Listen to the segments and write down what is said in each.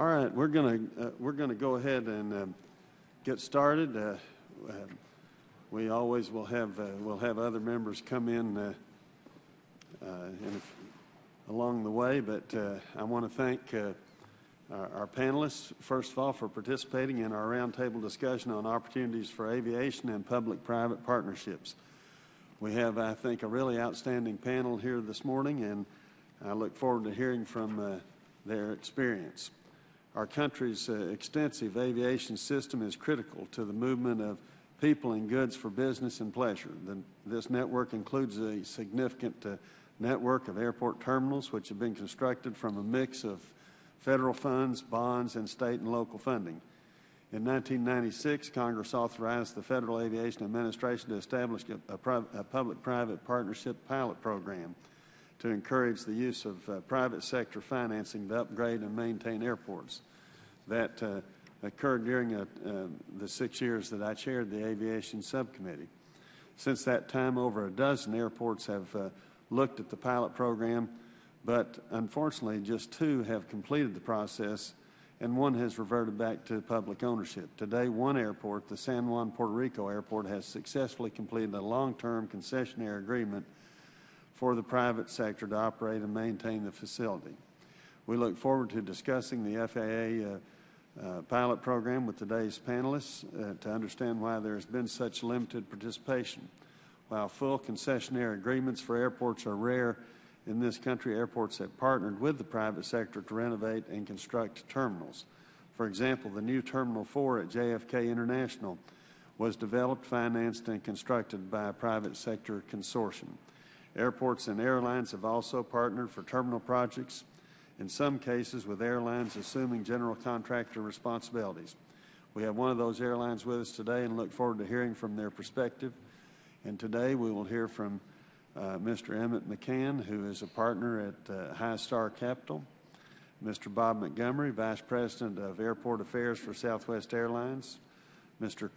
All right, we're gonna go ahead and get started. We always will have other members come in along the way, but I want to thank our panelists first of all for participating in our roundtable discussion on opportunities for aviation and public-private partnerships. We have, I think, a really outstanding panel here this morning, and I look forward to hearing from their experience. Our country's extensive aviation system is critical to the movement of people and goods for business and pleasure. This network includes a significant network of airport terminals which have been constructed from a mix of federal funds, bonds, and state and local funding. In 1996, Congress authorized the Federal Aviation Administration to establish a public-private partnership pilot program to encourage the use of private sector financing to upgrade and maintain airports. That occurred during the 6 years that I chaired the Aviation Subcommittee. Since that time, over a dozen airports have looked at the pilot program, but unfortunately just 2 have completed the process and 1 has reverted back to public ownership. Today, 1 airport, the San Juan, Puerto Rico airport, has successfully completed a long-term concessionaire agreement for the private sector to operate and maintain the facility. We look forward to discussing the FAA pilot program with today's panelists to understand why there has been such limited participation. While full concessionaire agreements for airports are rare in this country, airports have partnered with the private sector to renovate and construct terminals. For example, the new Terminal 4 at JFK International was developed, financed, and constructed by a private sector consortium. Airports and airlines have also partnered for terminal projects, in some cases with airlines assuming general contractor responsibilities. We have one of those airlines with us today and look forward to hearing from their perspective. And today we will hear from Mr. Emmett McCann, who is a partner at High Star Capital, Mr. Bob Montgomery, Vice President of Airport Affairs for Southwest Airlines, Mr.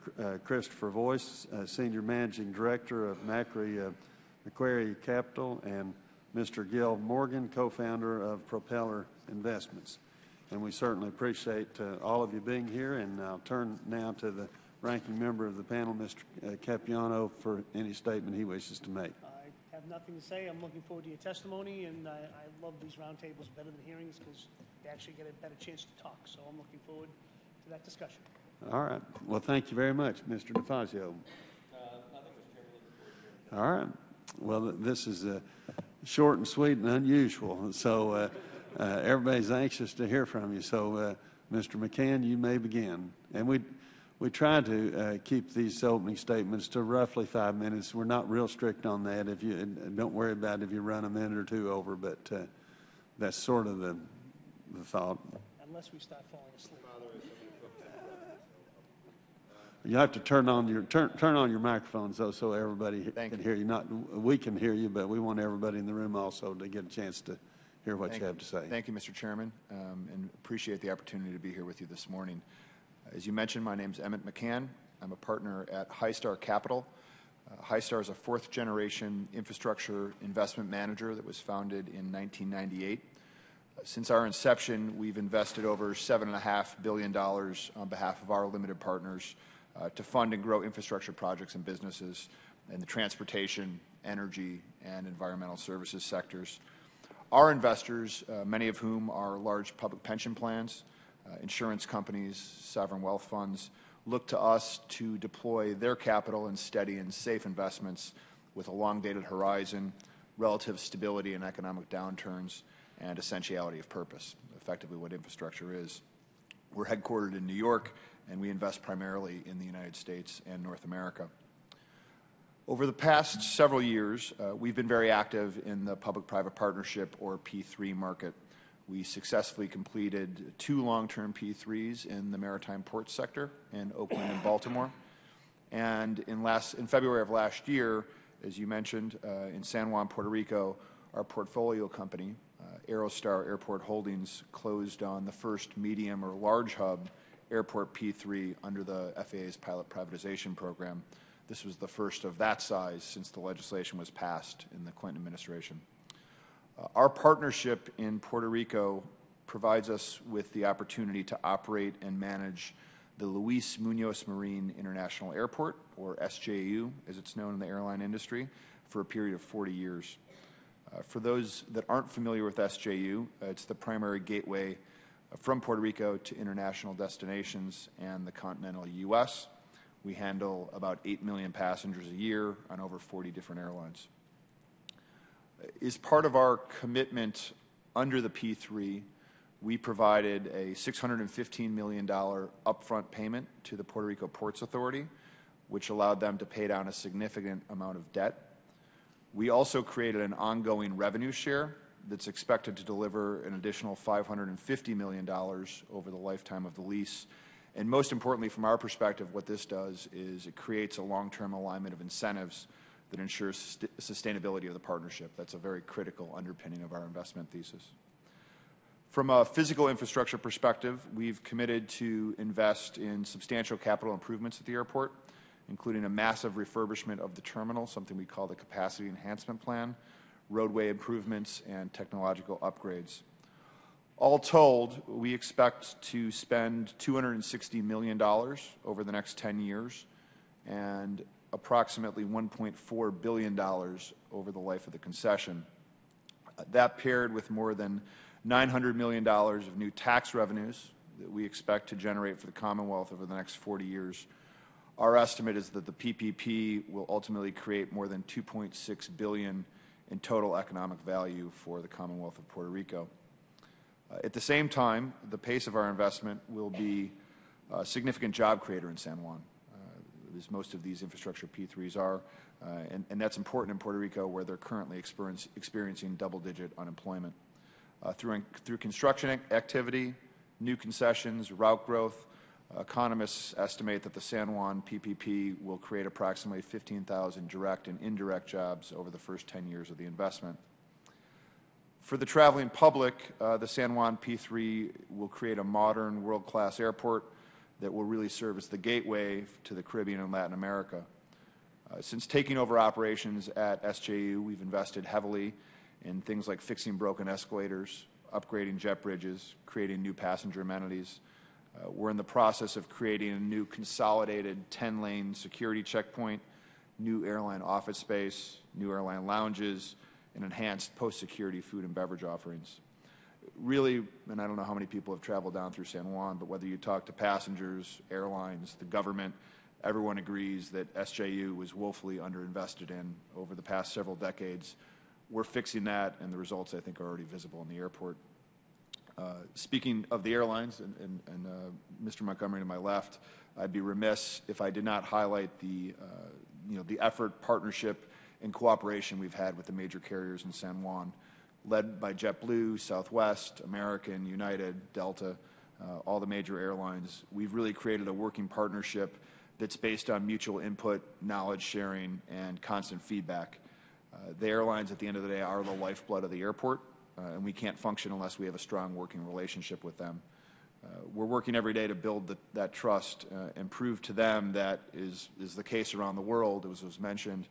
Christopher Voice, Senior Managing Director of Macquarie Capital, and Mr. Gil Morgan, co-founder of Propeller Investments. And we certainly appreciate all of you being here, and I'll turn now to the ranking member of the panel, Mr. Capiano, for any statement he wishes to make. I have nothing to say. I'm looking forward to your testimony, and I love these roundtables better than hearings because they actually get a better chance to talk. So I'm looking forward to that discussion. All right. Well, thank you very much, Mr. DeFazio. All right. Well, this is short and sweet and unusual, so everybody's anxious to hear from you. So, Mr. McCann, you may begin. And we try to keep these opening statements to roughly 5 minutes. We're not real strict on that. If you don't worry about it if you run a minute or 2 over, but that's sort of the thought. Unless we start falling asleep. You have to turn on your microphones though, so everybody can hear you. Not we can hear you, but we want everybody in the room also to get a chance to hear what you have to say. Thank you, Mr. Chairman, and appreciate the opportunity to be here with you this morning. As you mentioned, my name is Emmett McCann. I'm a partner at High Star Capital. High Star is a 4th-generation infrastructure investment manager that was founded in 1998. Since our inception, we've invested over $7.5 billion on behalf of our limited partners to fund and grow infrastructure projects and businesses in the transportation, energy, and environmental services sectors. Our investors, many of whom are large public pension plans, insurance companies, sovereign wealth funds, look to us to deploy their capital in steady and safe investments with a long-dated horizon, relative stability in economic downturns, and essentiality of purpose, effectively what infrastructure is. We're headquartered in New York, and we invest primarily in the United States and North America. Over the past several years, we've been very active in the public-private partnership, or P3 market. We successfully completed 2 long-term P3s in the maritime port sector in Oakland and Baltimore. And in February of last year, as you mentioned, in San Juan, Puerto Rico, our portfolio company, Aerostar Airport Holdings, closed on the first medium or large hub airport P3 under the FAA's pilot privatization program. This was the first of that size since the legislation was passed in the Clinton administration. Our partnership in Puerto Rico provides us with the opportunity to operate and manage the Luis Munoz Marin International Airport, or SJU, as it's known in the airline industry, for a period of 40 years. For those that aren't familiar with SJU, it's the primary gateway from Puerto Rico to international destinations and the continental U.S. We handle about 8 million passengers a year on over 40 different airlines. As part of our commitment under the P3, we provided a $615 million upfront payment to the Puerto Rico Ports Authority, which allowed them to pay down a significant amount of debt. We also created an ongoing revenue share that's expected to deliver an additional $550 million over the lifetime of the lease. And most importantly, from our perspective, what this does is it creates a long-term alignment of incentives that ensures sustainability of the partnership. That's a very critical underpinning of our investment thesis. From a physical infrastructure perspective, we've committed to invest in substantial capital improvements at the airport, including a massive refurbishment of the terminal, something we call the Capacity Enhancement Plan, roadway improvements, and technological upgrades. All told, we expect to spend $260 million over the next 10 years and approximately $1.4 billion over the life of the concession. That paired with more than $900 million of new tax revenues that we expect to generate for the Commonwealth over the next 40 years. Our estimate is that the PPP will ultimately create more than $2.6 billion in total economic value for the Commonwealth of Puerto Rico. At the same time, the pace of our investment will be a significant job creator in San Juan, as most of these infrastructure P3s are, and that's important in Puerto Rico, where they're currently experiencing double-digit unemployment. Through construction activity, new concessions, route growth, economists estimate that the San Juan PPP will create approximately 15,000 direct and indirect jobs over the first 10 years of the investment. For the traveling public, the San Juan P3 will create a modern, world-class airport that will really serve as the gateway to the Caribbean and Latin America. Since taking over operations at SJU, we've invested heavily in things like fixing broken escalators, upgrading jet bridges, creating new passenger amenities. We're in the process of creating a new consolidated 10-lane security checkpoint, new airline office space, new airline lounges, and enhanced post-security food and beverage offerings. Really, and I don't know how many people have traveled down through San Juan, but whether you talk to passengers, airlines, the government, everyone agrees that SJU was woefully underinvested in over the past several decades. We're fixing that, and the results, I think, are already visible in the airport. Speaking of the airlines, and Mr. Montgomery to my left, I'd be remiss if I did not highlight the effort, partnership, and cooperation we've had with the major carriers in San Juan, led by JetBlue, Southwest, American, United, Delta, all the major airlines. We've really created a working partnership that's based on mutual input, knowledge sharing, and constant feedback. The airlines, at the end of the day, are the lifeblood of the airport, and we can't function unless we have a strong working relationship with them. We're working every day to build that trust and prove to them that is the case around the world. As was mentioned,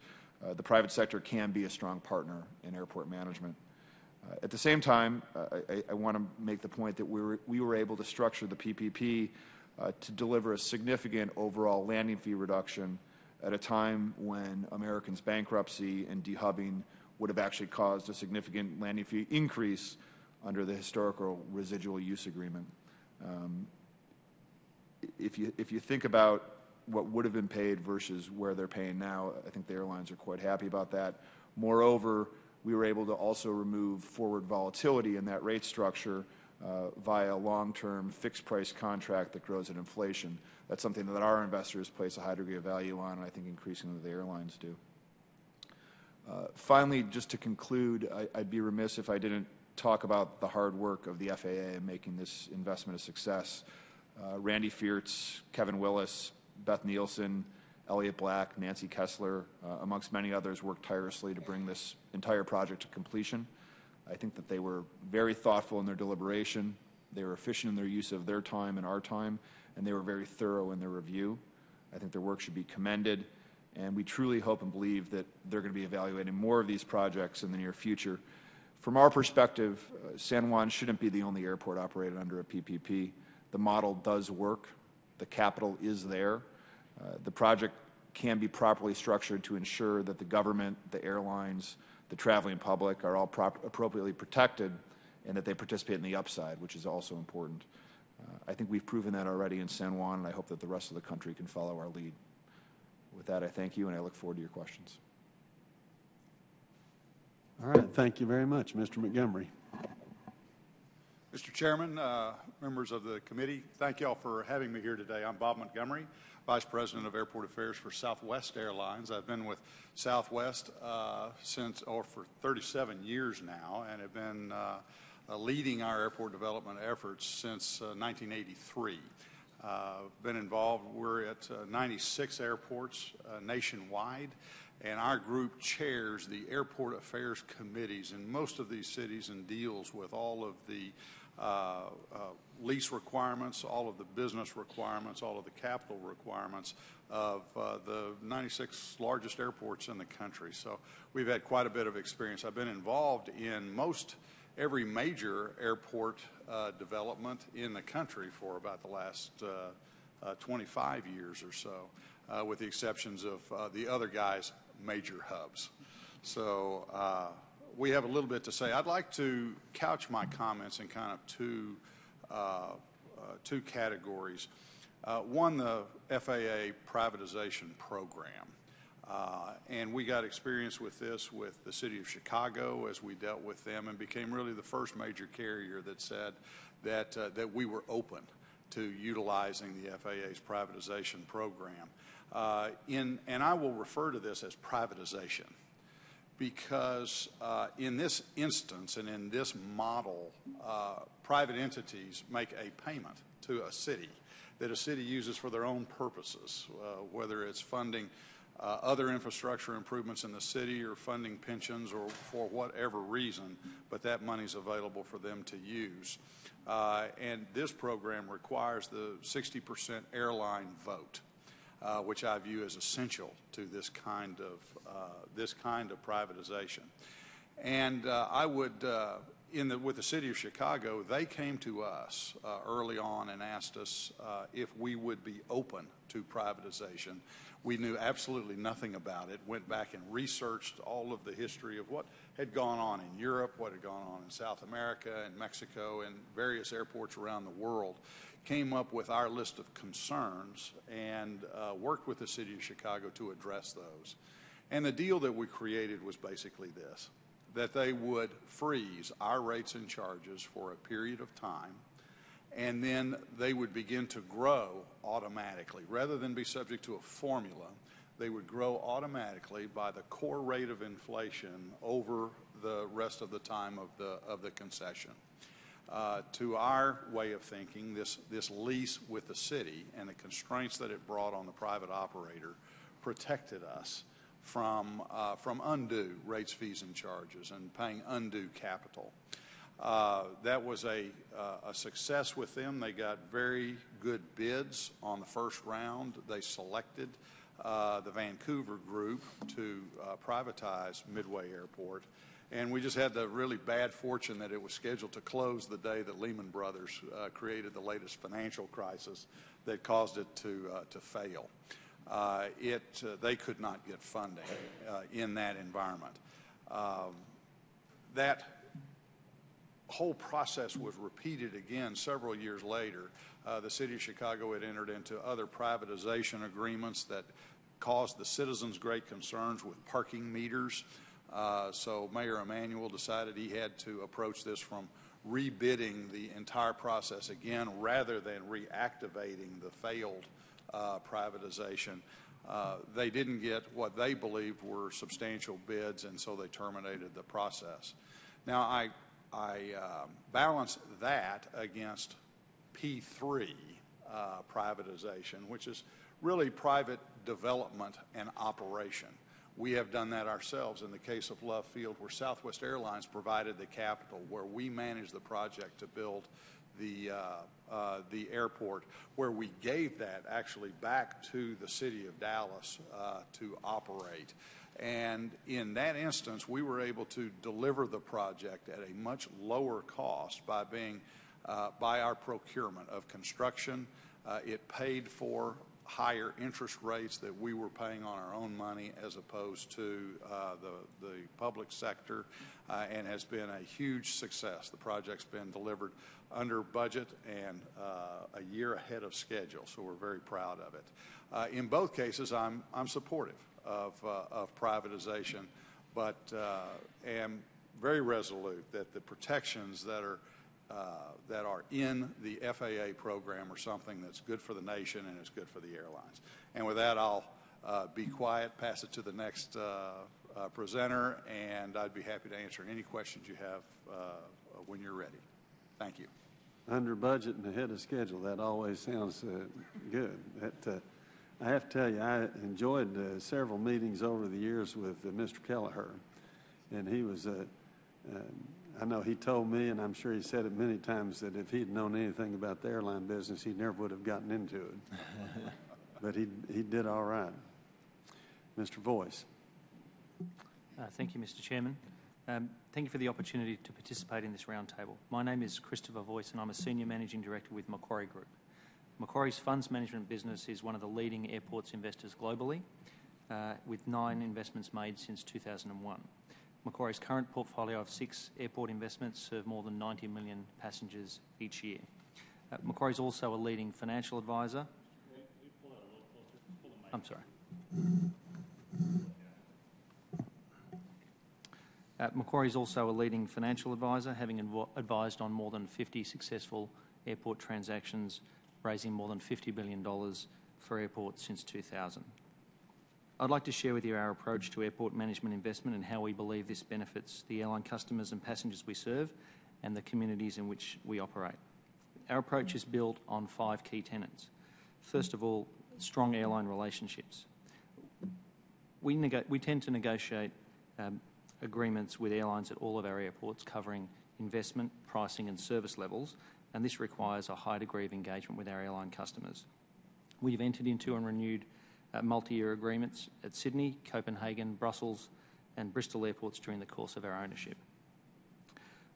the private sector can be a strong partner in airport management. At the same time, I want to make the point that we were able to structure the PPP to deliver a significant overall landing fee reduction at a time when American's bankruptcy and dehubbing would have actually caused a significant landing fee increase under the historical residual use agreement. If you think about what would have been paid versus where they're paying now, I think the airlines are quite happy about that. Moreover, we were able to also remove forward volatility in that rate structure via a long-term fixed-price contract that grows at inflation. That's something that our investors place a high degree of value on, and I think increasingly the airlines do. Finally, just to conclude, I'd be remiss if I didn't talk about the hard work of the FAA in making this investment a success. Randy Fiertz, Kevin Willis, Beth Nielsen, Elliot Black, Nancy Kessler, amongst many others, worked tirelessly to bring this entire project to completion. I think that they were very thoughtful in their deliberation, they were efficient in their use of their time and our time, and they were very thorough in their review. I think their work should be commended, and we truly hope and believe that they're going to be evaluating more of these projects in the near future. From our perspective, San Juan shouldn't be the only airport operated under a PPP. The model does work. The capital is there. The project can be properly structured to ensure that the government, the airlines, the traveling public are all appropriately protected and that they participate in the upside, which is also important. I think we've proven that already in San Juan, and I hope that the rest of the country can follow our lead. With that, I thank you, and I look forward to your questions. All right, thank you very much. Mr. Montgomery. Mr. Chairman, members of the committee, thank you all for having me here today. I'm Bob Montgomery, Vice President of Airport Affairs for Southwest Airlines. I've been with Southwest for 37 years now, and have been leading our airport development efforts since 1983. Been involved, we're at 96 airports nationwide, and our group chairs the airport affairs committees in most of these cities and deals with all of the lease requirements, all of the business requirements, all of the capital requirements of the 96 largest airports in the country. So we've had quite a bit of experience. I've been involved in every major airport development in the country for about the last 25 years or so, with the exceptions of the other guys' major hubs. So we have a little bit to say. I'd like to couch my comments in kind of two categories. One, the FAA privatization program. And we got experience with this with the city of Chicago as we dealt with them and became really the first major carrier that said that we were open to utilizing the FAA's privatization program. And I will refer to this as privatization because in this instance and in this model, private entities make a payment to a city that a city uses for their own purposes, whether it's funding other infrastructure improvements in the city or funding pensions or for whatever reason, but that money's available for them to use. And this program requires the 60% airline vote, which I view as essential to this kind of privatization. And I would, with the city of Chicago, they came to us early on and asked us if we would be open to privatization. We knew absolutely nothing about it, went back and researched all of the history of what had gone on in Europe, what had gone on in South America and Mexico and various airports around the world, came up with our list of concerns and worked with the city of Chicago to address those. And the deal that we created was basically this, that they would freeze our rates and charges for a period of time, and then they would begin to grow automatically. Rather than be subject to a formula, they would grow automatically by the core rate of inflation over the rest of the time of the concession. To our way of thinking, this lease with the city and the constraints that it brought on the private operator protected us from undue rates, fees, and charges and paying undue capital. That was a success with them. They got very good bids on the first round. They selected the Vancouver group to privatize Midway Airport. And we just had the really bad fortune that it was scheduled to close the day that Lehman Brothers created the latest financial crisis that caused it to fail. They could not get funding in that environment. That whole process was repeated again several years later. The city of Chicago had entered into other privatization agreements that caused the citizens great concerns with parking meters. So Mayor Emanuel decided he had to approach this from rebidding the entire process again rather than reactivating the failed privatization. They didn't get what they believed were substantial bids, and so they terminated the process. Now, I balance that against P3 privatization, which is really private development and operation. We have done that ourselves in the case of Love Field, where Southwest Airlines provided the capital, where we managed the project to build the airport, where we gave that actually back to the city of Dallas to operate. And in that instance, we were able to deliver the project at a much lower cost by by our procurement of construction. It paid for higher interest rates that we were paying on our own money as opposed to the public sector, and has been a huge success. The project's been delivered under budget and a year ahead of schedule, so we're very proud of it. In both cases, I'm supportive of privatization, but am very resolute that the protections that are in the FAA program are something that's good for the nation and is good for the airlines. And with that, I'll be quiet, pass it to the next presenter, and I'd be happy to answer any questions you have when you're ready. Thank you. Under budget and ahead of schedule, that always sounds good. I have to tell you, I enjoyed several meetings over the years with Mr. Kelleher, and he was I know he told me, and I'm sure he said it many times, that if he'd known anything about the airline business, he never would have gotten into it. But he did all right. Mr. Voice. Thank you, Mr. Chairman. Thank you for the opportunity to participate in this roundtable. My name is Christopher Voice, and I'm a Senior Managing Director with Macquarie Group. Macquarie's funds management business is one of the leading airports investors globally, with 9 investments made since 2001. Macquarie's current portfolio of 6 airport investments serve more than 90 million passengers each year. Macquarie is also a leading financial advisor. I'm sorry. Macquarie is also a leading financial advisor, having advised on more than 50 successful airport transactions, raising more than $50 billion for airports since 2000. I'd like to share with you our approach to airport management investment and how we believe this benefits the airline customers and passengers we serve and the communities in which we operate. Our approach is built on 5 key tenets. First of all, strong airline relationships. We tend to negotiate agreements with airlines at all of our airports covering investment, pricing and service levels, and this requires a high degree of engagement with our airline customers. We've entered into and renewed multi-year agreements at Sydney, Copenhagen, Brussels and Bristol airports during the course of our ownership.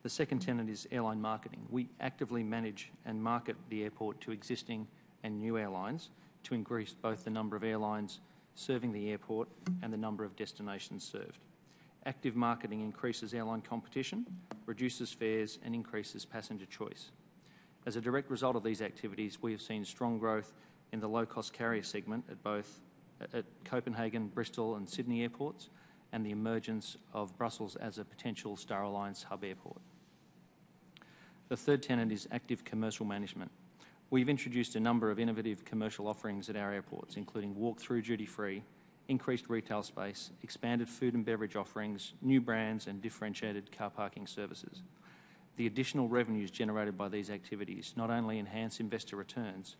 The second tenet is airline marketing. We actively manage and market the airport to existing and new airlines to increase both the number of airlines serving the airport and the number of destinations served. Active marketing increases airline competition, reduces fares and increases passenger choice. As a direct result of these activities, we have seen strong growth in the low-cost carrier segment at Copenhagen, Bristol and Sydney airports, and the emergence of Brussels as a potential Star Alliance hub airport. The third tenet is active commercial management. We've introduced a number of innovative commercial offerings at our airports, including walk-through duty-free, increased retail space, expanded food and beverage offerings, new brands and differentiated car parking services. The additional revenues generated by these activities not only enhance investor returns,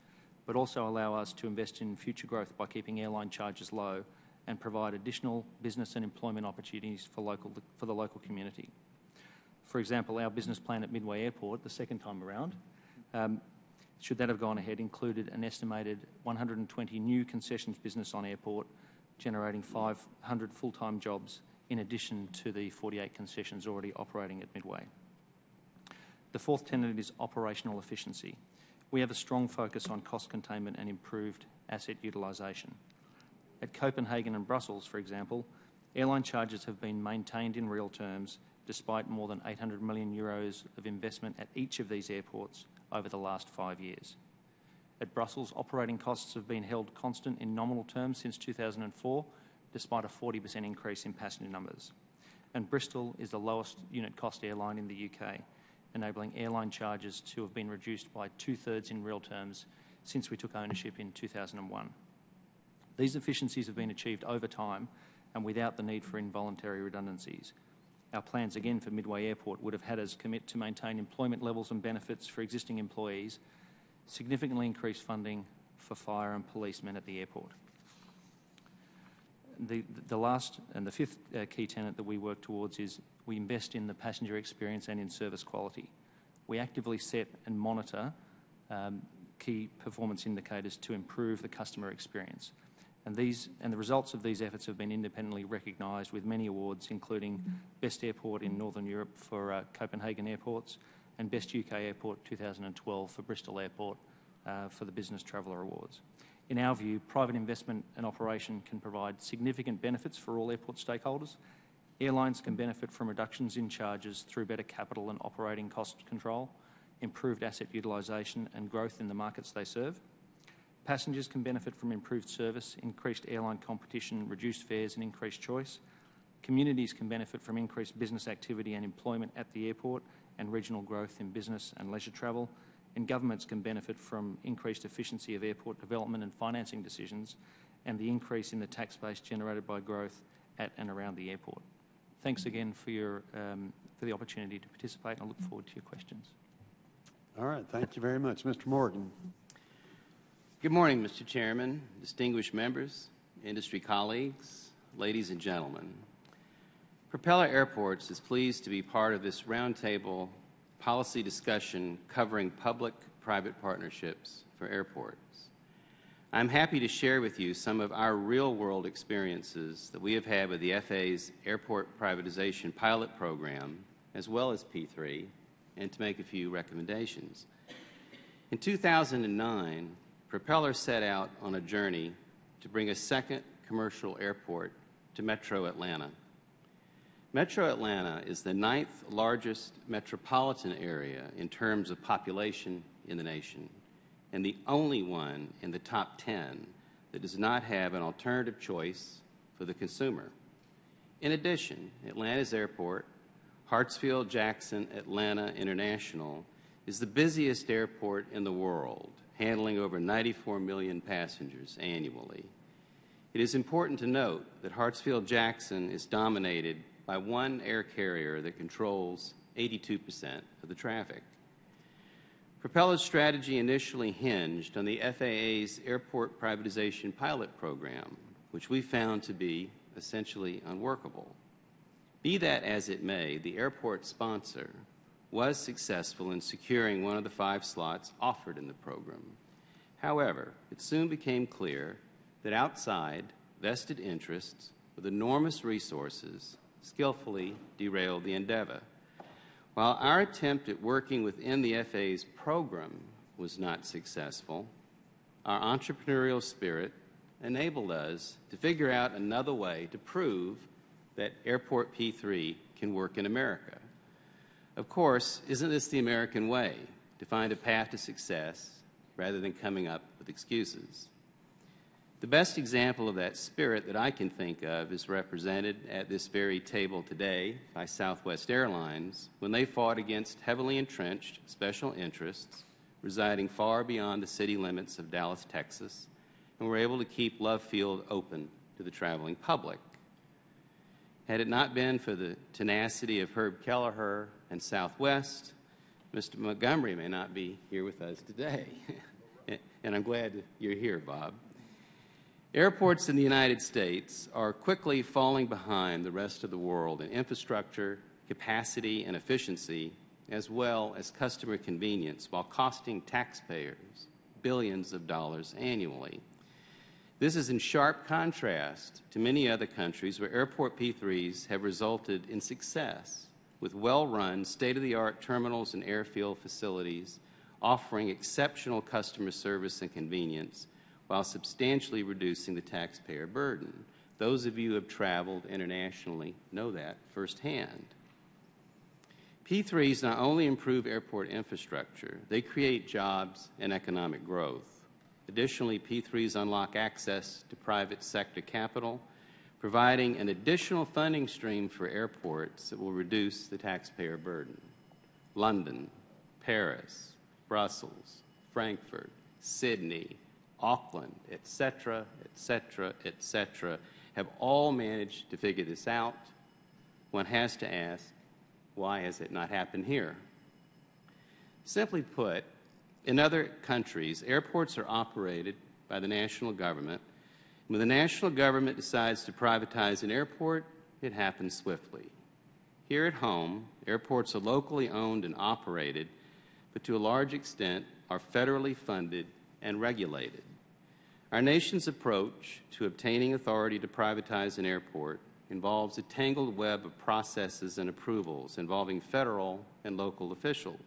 but also allow us to invest in future growth by keeping airline charges low and provide additional business and employment opportunities for the local community. For example, our business plan at Midway Airport, the second time around, should that have gone ahead, included an estimated 120 new concessions business on airport, generating 500 full-time jobs in addition to the 48 concessions already operating at Midway. The fourth tenet is operational efficiency. We have a strong focus on cost containment and improved asset utilisation. At Copenhagen and Brussels, for example, airline charges have been maintained in real terms despite more than 800 million euros of investment at each of these airports over the last 5 years. At Brussels, operating costs have been held constant in nominal terms since 2004, despite a 40% increase in passenger numbers. And Bristol is the lowest unit cost airline in the UK, enabling airline charges to have been reduced by 2/3 in real terms since we took ownership in 2001. These efficiencies have been achieved over time and without the need for involuntary redundancies. Our plans again for Midway Airport would have had us commit to maintain employment levels and benefits for existing employees, significantly increase funding for fire and policemen at the airport. The last and the fifth key tenet that we work towards is we invest in the passenger experience and in service quality. We actively set and monitor key performance indicators to improve the customer experience. And the results of these efforts have been independently recognised with many awards, including Best Airport in Northern Europe for Copenhagen Airports and Best UK Airport 2012 for Bristol Airport for the Business Traveller Awards. In our view, private investment and operation can provide significant benefits for all airport stakeholders. Airlines can benefit from reductions in charges through better capital and operating cost control, improved asset utilisation and growth in the markets they serve. Passengers can benefit from improved service, increased airline competition, reduced fares and increased choice. Communities can benefit from increased business activity and employment at the airport and regional growth in business and leisure travel. And governments can benefit from increased efficiency of airport development and financing decisions and the increase in the tax base generated by growth at and around the airport. Thanks again for the opportunity to participate, and I look forward to your questions. All right, thank you very much. Mr. Morgan. Good morning, Mr. Chairman, distinguished members, industry colleagues, ladies and gentlemen. Propeller Airports is pleased to be part of this roundtable policy discussion covering public-private partnerships for airports. I'm happy to share with you some of our real-world experiences that we have had with the FAA's Airport Privatization Pilot Program, as well as P3, and to make a few recommendations. In 2009, Propeller set out on a journey to bring a second commercial airport to Metro Atlanta. Metro Atlanta is the 9th largest metropolitan area in terms of population in the nation, and the only one in the top 10 that does not have an alternative choice for the consumer. In addition, Atlanta's airport, Hartsfield-Jackson Atlanta International, is the busiest airport in the world, handling over 94 million passengers annually. It is important to note that Hartsfield-Jackson is dominated by one air carrier that controls 82% of the traffic. Propeller's strategy initially hinged on the FAA's Airport Privatization Pilot Program, which we found to be essentially unworkable. Be that as it may, the airport sponsor was successful in securing one of the 5 slots offered in the program. However, it soon became clear that outside vested interests with enormous resources skillfully derailed the endeavor. While our attempt at working within the FAA's program was not successful, our entrepreneurial spirit enabled us to figure out another way to prove that Airport P3 can work in America. Of course, isn't this the American way, to find a path to success rather than coming up with excuses? The best example of that spirit that I can think of is represented at this very table today by Southwest Airlines when they fought against heavily entrenched special interests residing far beyond the city limits of Dallas, Texas, and were able to keep Love Field open to the traveling public. Had it not been for the tenacity of Herb Kelleher and Southwest, Mr. Montgomery may not be here with us today. And I'm glad that you're here, Bob. Airports in the United States are quickly falling behind the rest of the world in infrastructure, capacity, and efficiency, as well as customer convenience, while costing taxpayers billions of dollars annually. This is in sharp contrast to many other countries where airport P3s have resulted in success, with well-run, state-of-the-art terminals and airfield facilities offering exceptional customer service and convenience while substantially reducing the taxpayer burden. Those of you who have traveled internationally know that firsthand. P3s not only improve airport infrastructure, they create jobs and economic growth. Additionally, P3s unlock access to private sector capital, providing an additional funding stream for airports that will reduce the taxpayer burden. London, Paris, Brussels, Frankfurt, Sydney, Auckland, etc., etc., etc., have all managed to figure this out. One has to ask, why has it not happened here? Simply put, in other countries, airports are operated by the national government. When the national government decides to privatize an airport, it happens swiftly. Here at home, airports are locally owned and operated, but to a large extent are federally funded and regulated. Our nation's approach to obtaining authority to privatize an airport involves a tangled web of processes and approvals involving federal and local officials.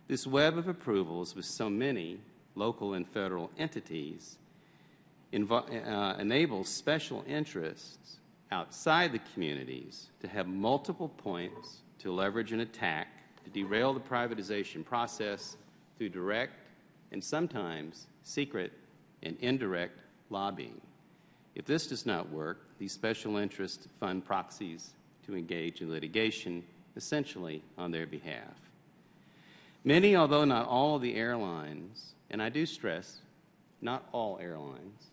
This web of approvals with so many local and federal entities enables special interests outside the communities to have multiple points to leverage an attack to derail the privatization process through direct and sometimes secret and indirect lobbying. If this does not work, these special interests fund proxies to engage in litigation, essentially on their behalf. Many, although not all of the airlines, and I do stress, not all airlines,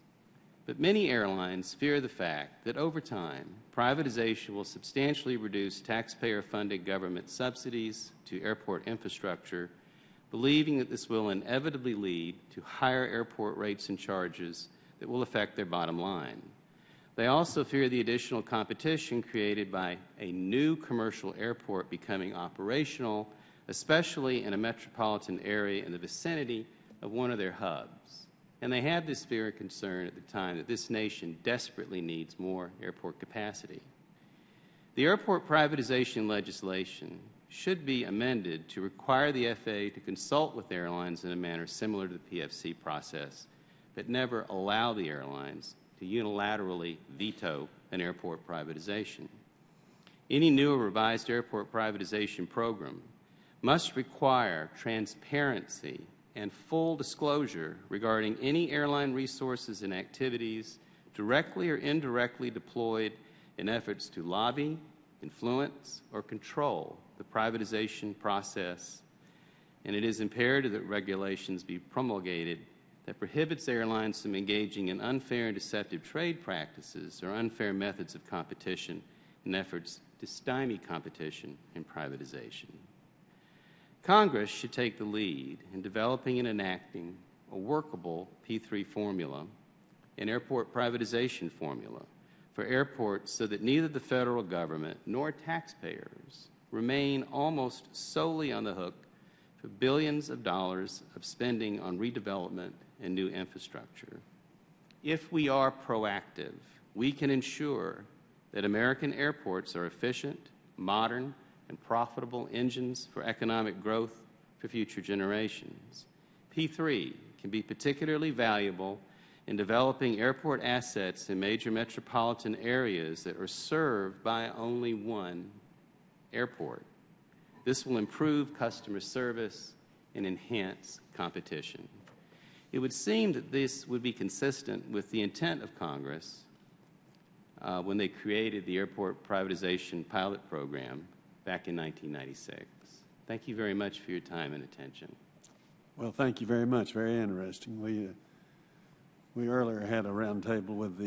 but many airlines fear the fact that over time, privatization will substantially reduce taxpayer-funded government subsidies to airport infrastructure, believing that this will inevitably lead to higher airport rates and charges that will affect their bottom line. They also fear the additional competition created by a new commercial airport becoming operational, especially in a metropolitan area in the vicinity of one of their hubs. And they had this fear and concern at the time that this nation desperately needs more airport capacity. The airport privatization legislation should be amended to require the FAA to consult with airlines in a manner similar to the PFC process, but never allow the airlines to unilaterally veto an airport privatization. Any new or revised airport privatization program must require transparency and full disclosure regarding any airline resources and activities directly or indirectly deployed in efforts to lobby, influence, or control the privatization process, and it is imperative that regulations be promulgated that prohibits airlines from engaging in unfair and deceptive trade practices or unfair methods of competition in efforts to stymie competition in privatization. Congress should take the lead in developing and enacting a workable P3 formula, an airport privatization formula, for airports so that neither the federal government nor taxpayers remain almost solely on the hook for billions of dollars of spending on redevelopment and new infrastructure. If we are proactive, we can ensure that American airports are efficient, modern, and profitable engines for economic growth for future generations. P3 can be particularly valuable in developing airport assets in major metropolitan areas that are served by only one airport. This will improve customer service and enhance competition. It would seem that this would be consistent with the intent of Congress when they created the airport privatization pilot program back in 1996. Thank you very much for your time and attention. Well, thank you very much. Very interesting. We earlier had a roundtable with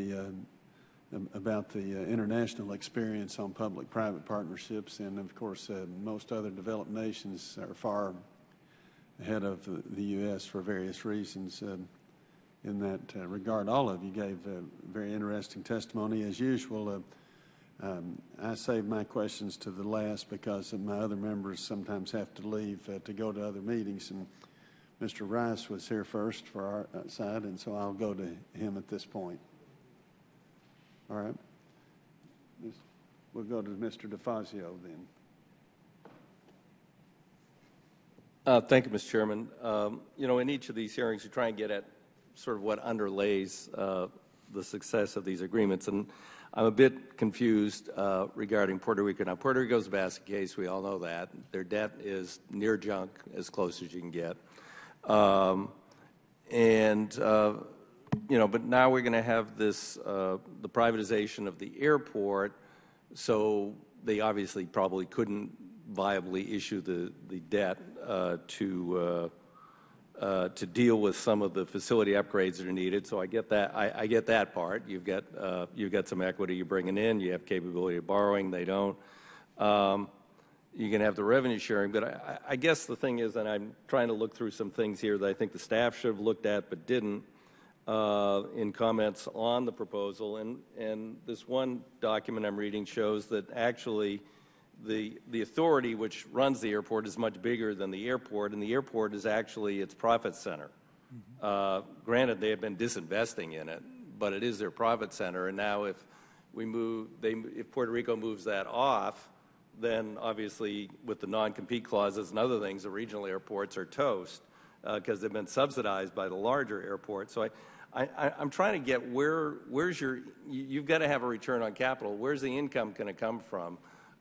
about the international experience on public-private partnerships, and of course, most other developed nations are far ahead of the U.S. for various reasons. In that regard, all of you gave very interesting testimony as usual. I save my questions to the last because my other members sometimes have to leave to go to other meetings, and Mr. Rice was here first for our side, and so I'll go to him at this point. All right. We'll go to Mr. DeFazio then. Thank you, Mr. Chairman. In each of these hearings, you try and get at sort of what underlays the success of these agreements, and I'm a bit confused regarding Puerto Rico. Now, Puerto Rico's a basket case. We all know that. Their debt is near junk, as close as you can get. But now we're going to have this, the privatization of the airport, so they obviously probably couldn't viably issue the debt to deal with some of the facility upgrades that are needed. So I get that. I get that part. You've got some equity you're bringing in. You have capability of borrowing. They don't. You can have the revenue sharing, but I guess the thing is, and I'm trying to look through some things here that I think the staff should have looked at but didn't in comments on the proposal. And this one document I'm reading shows that actually the authority which runs the airport is much bigger than the airport, and the airport is actually its profit center. Granted, they have been disinvesting in it, but it is their profit center. And now if Puerto Rico moves that off, then obviously with the non-compete clauses and other things, the regional airports are toast because they've been subsidized by the larger airports. So I'm trying to get you've got to have a return on capital. Where's the income going to come from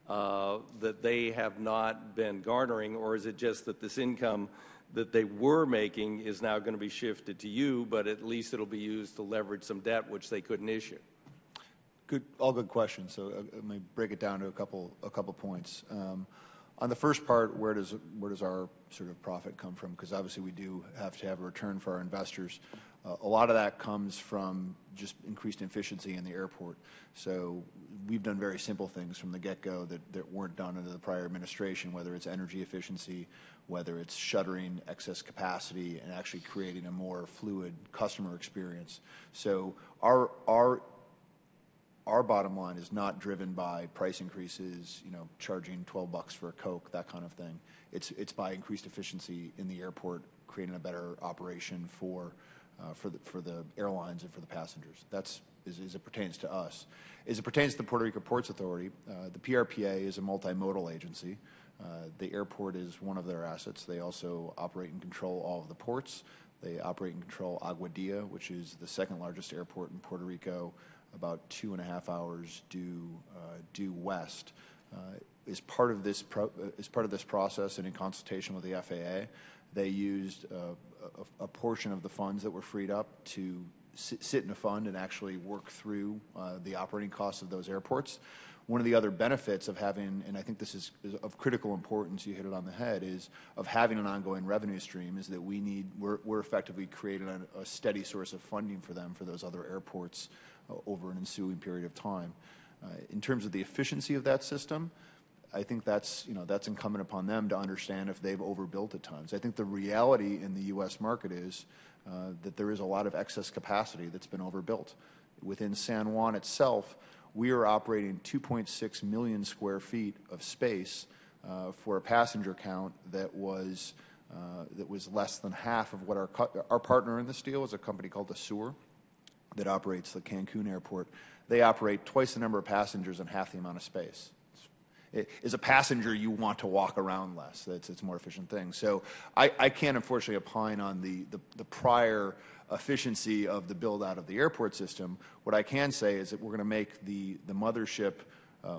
that they have not been garnering, or is it just that this income that they were making is now going to be shifted to you, but at least it'll be used to leverage some debt which they couldn't issue? All good questions. So let me break it down to a couple points. On the first part, where does our sort of profit come from? Because obviously we do have to have a return for our investors. A lot of that comes from just increased efficiency in the airport. So we've done very simple things from the get-go that weren't done under the prior administration, whether it's energy efficiency, whether it's shuttering excess capacity, and actually creating a more fluid customer experience. So our bottom line is not driven by price increases, charging $12 for a Coke, that kind of thing. It's by increased efficiency in the airport, creating a better operation for the airlines and for the passengers. That's as it pertains to us. As it pertains to the Puerto Rico Ports Authority, the PRPA is a multimodal agency. The airport is one of their assets. They also operate and control all of the ports. They operate and control Aguadilla, which is the second largest airport in Puerto Rico, about 2.5 hours due west. As part of this process and in consultation with the FAA, they used a portion of the funds that were freed up to sit in a fund and actually work through the operating costs of those airports. One of the other benefits of having, and I think this is of critical importance, you hit it on the head, is of having an ongoing revenue stream is that we're effectively creating a steady source of funding for them for those other airports over an ensuing period of time. In terms of the efficiency of that system, I think that's incumbent upon them to understand if they've overbuilt at times. I think the reality in the U.S. market is that there is a lot of excess capacity that's been overbuilt. Within San Juan itself, we are operating 2.6 million square feet of space for a passenger count that was less than half of what our partner in this deal is a company called the Sur that operates the Cancun airport. They operate twice the number of passengers and half the amount of space. As a passenger, you want to walk around less. It's a more efficient thing. So I can't unfortunately opine on the prior efficiency of the build out of the airport system. What I can say is that we're going to make the mothership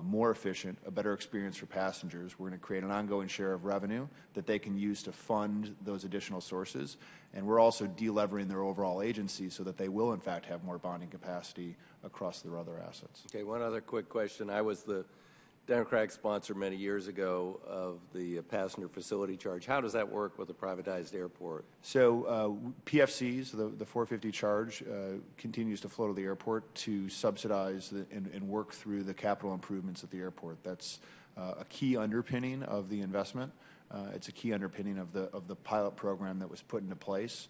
more efficient, a better experience for passengers. We're going to create an ongoing share of revenue that they can use to fund those additional sources. And we're also delevering their overall agency so that they will, in fact, have more bonding capacity across their other assets. Okay, one other quick question. I was the Democratic sponsor many years ago of the passenger facility charge. How does that work with a privatized airport? So PFCs, the 450 charge, continues to flow to the airport to subsidize and work through the capital improvements at the airport. That's a key underpinning of the investment. It's a key underpinning of the pilot program that was put into place.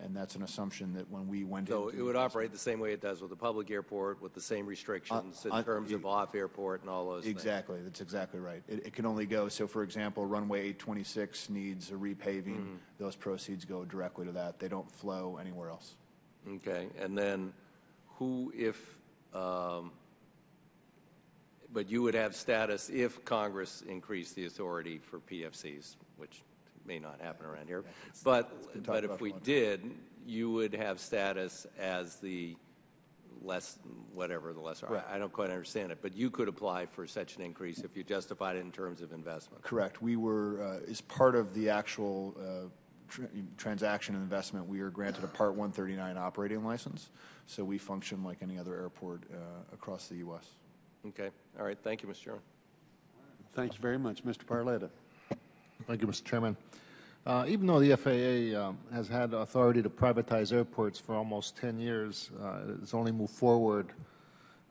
And that's an assumption that when we went So it would operate the same way it does with a public airport, with the same restrictions in terms of off-airport and all those things. Exactly. That's exactly right. It can only go, so for example, runway 826 needs a repaving. Mm-hmm. Those proceeds go directly to that. They don't flow anywhere else. Okay. And then but you would have status if Congress increased the authority for PFCs, which may not happen around here. But if we did, you would have status as the lesser. Right. I don't quite understand it, but you could apply for such an increase if you justified it in terms of investment. Correct. We were, as part of the actual transaction and investment, we were granted a Part 139 operating license, so we function like any other airport across the U.S. Okay. All right. Thank you, Mr. Chairman. Thank you very much, Mr. Parletta. Thank you, Mr. Chairman. Even though the FAA has had authority to privatize airports for almost 10 years, it's only moved forward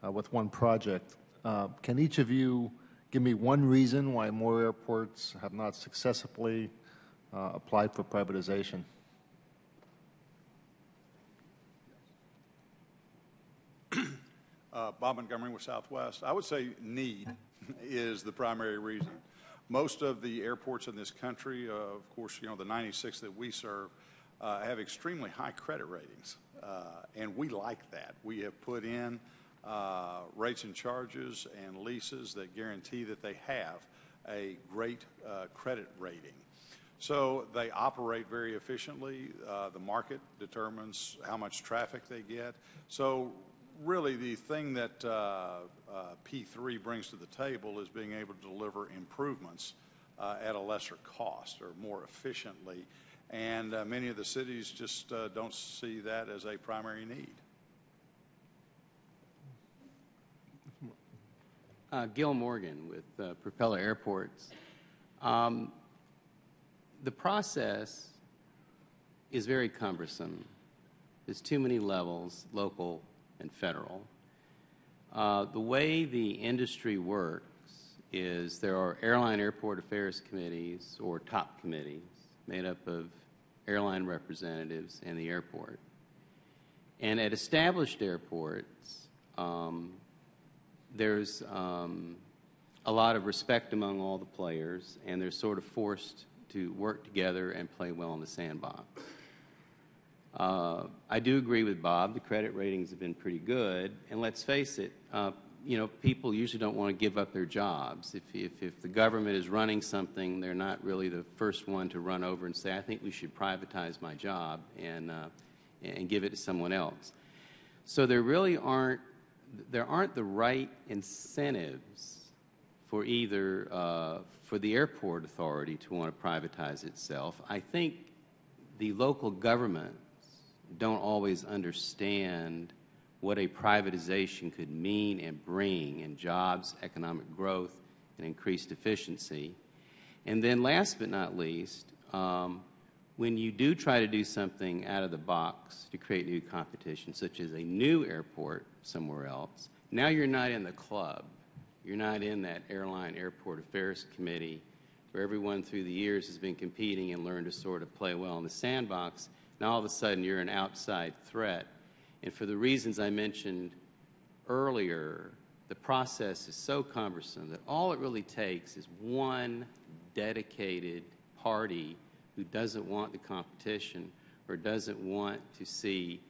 with one project. Can each of you give me one reason why more airports have not successfully applied for privatization? Bob Montgomery with Southwest. I would say need is the primary reason. Most of the airports in this country, of course, the 96 that we serve, have extremely high credit ratings, and we like that. We have put in rates and charges and leases that guarantee that they have a great credit rating. So they operate very efficiently. The market determines how much traffic they get. So really the thing that P3 brings to the table is being able to deliver improvements at a lesser cost or more efficiently. And many of the cities just don't see that as a primary need. Gil Morgan with Propeller Airports. The process is very cumbersome. There's too many levels, local and federal. The way the industry works is there are airline airport affairs committees or top committees made up of airline representatives and the airport. And at established airports, there's a lot of respect among all the players, and they're sort of forced to work together and play well in the sandbox. I do agree with Bob. The credit ratings have been pretty good, and let's face it, people usually don't want to give up their jobs. If the government is running something, they're not really the first one to run over and say, I think we should privatize my job and give it to someone else. So there aren't the right incentives for either for the airport authority to want to privatize itself. I think the local governments don't always understand what a privatization could mean and bring in jobs, economic growth, and increased efficiency. And then last but not least, when you do try to do something out of the box to create new competition, such as a new airport somewhere else, now you're not in the club. You're not in that airline airport affairs committee where everyone through the years has been competing and learned to sort of play well in the sandbox. Now all of a sudden you're an outside threat. And for the reasons I mentioned earlier, the process is so cumbersome that all it really takes is one dedicated party who doesn't want the competition or doesn't want to see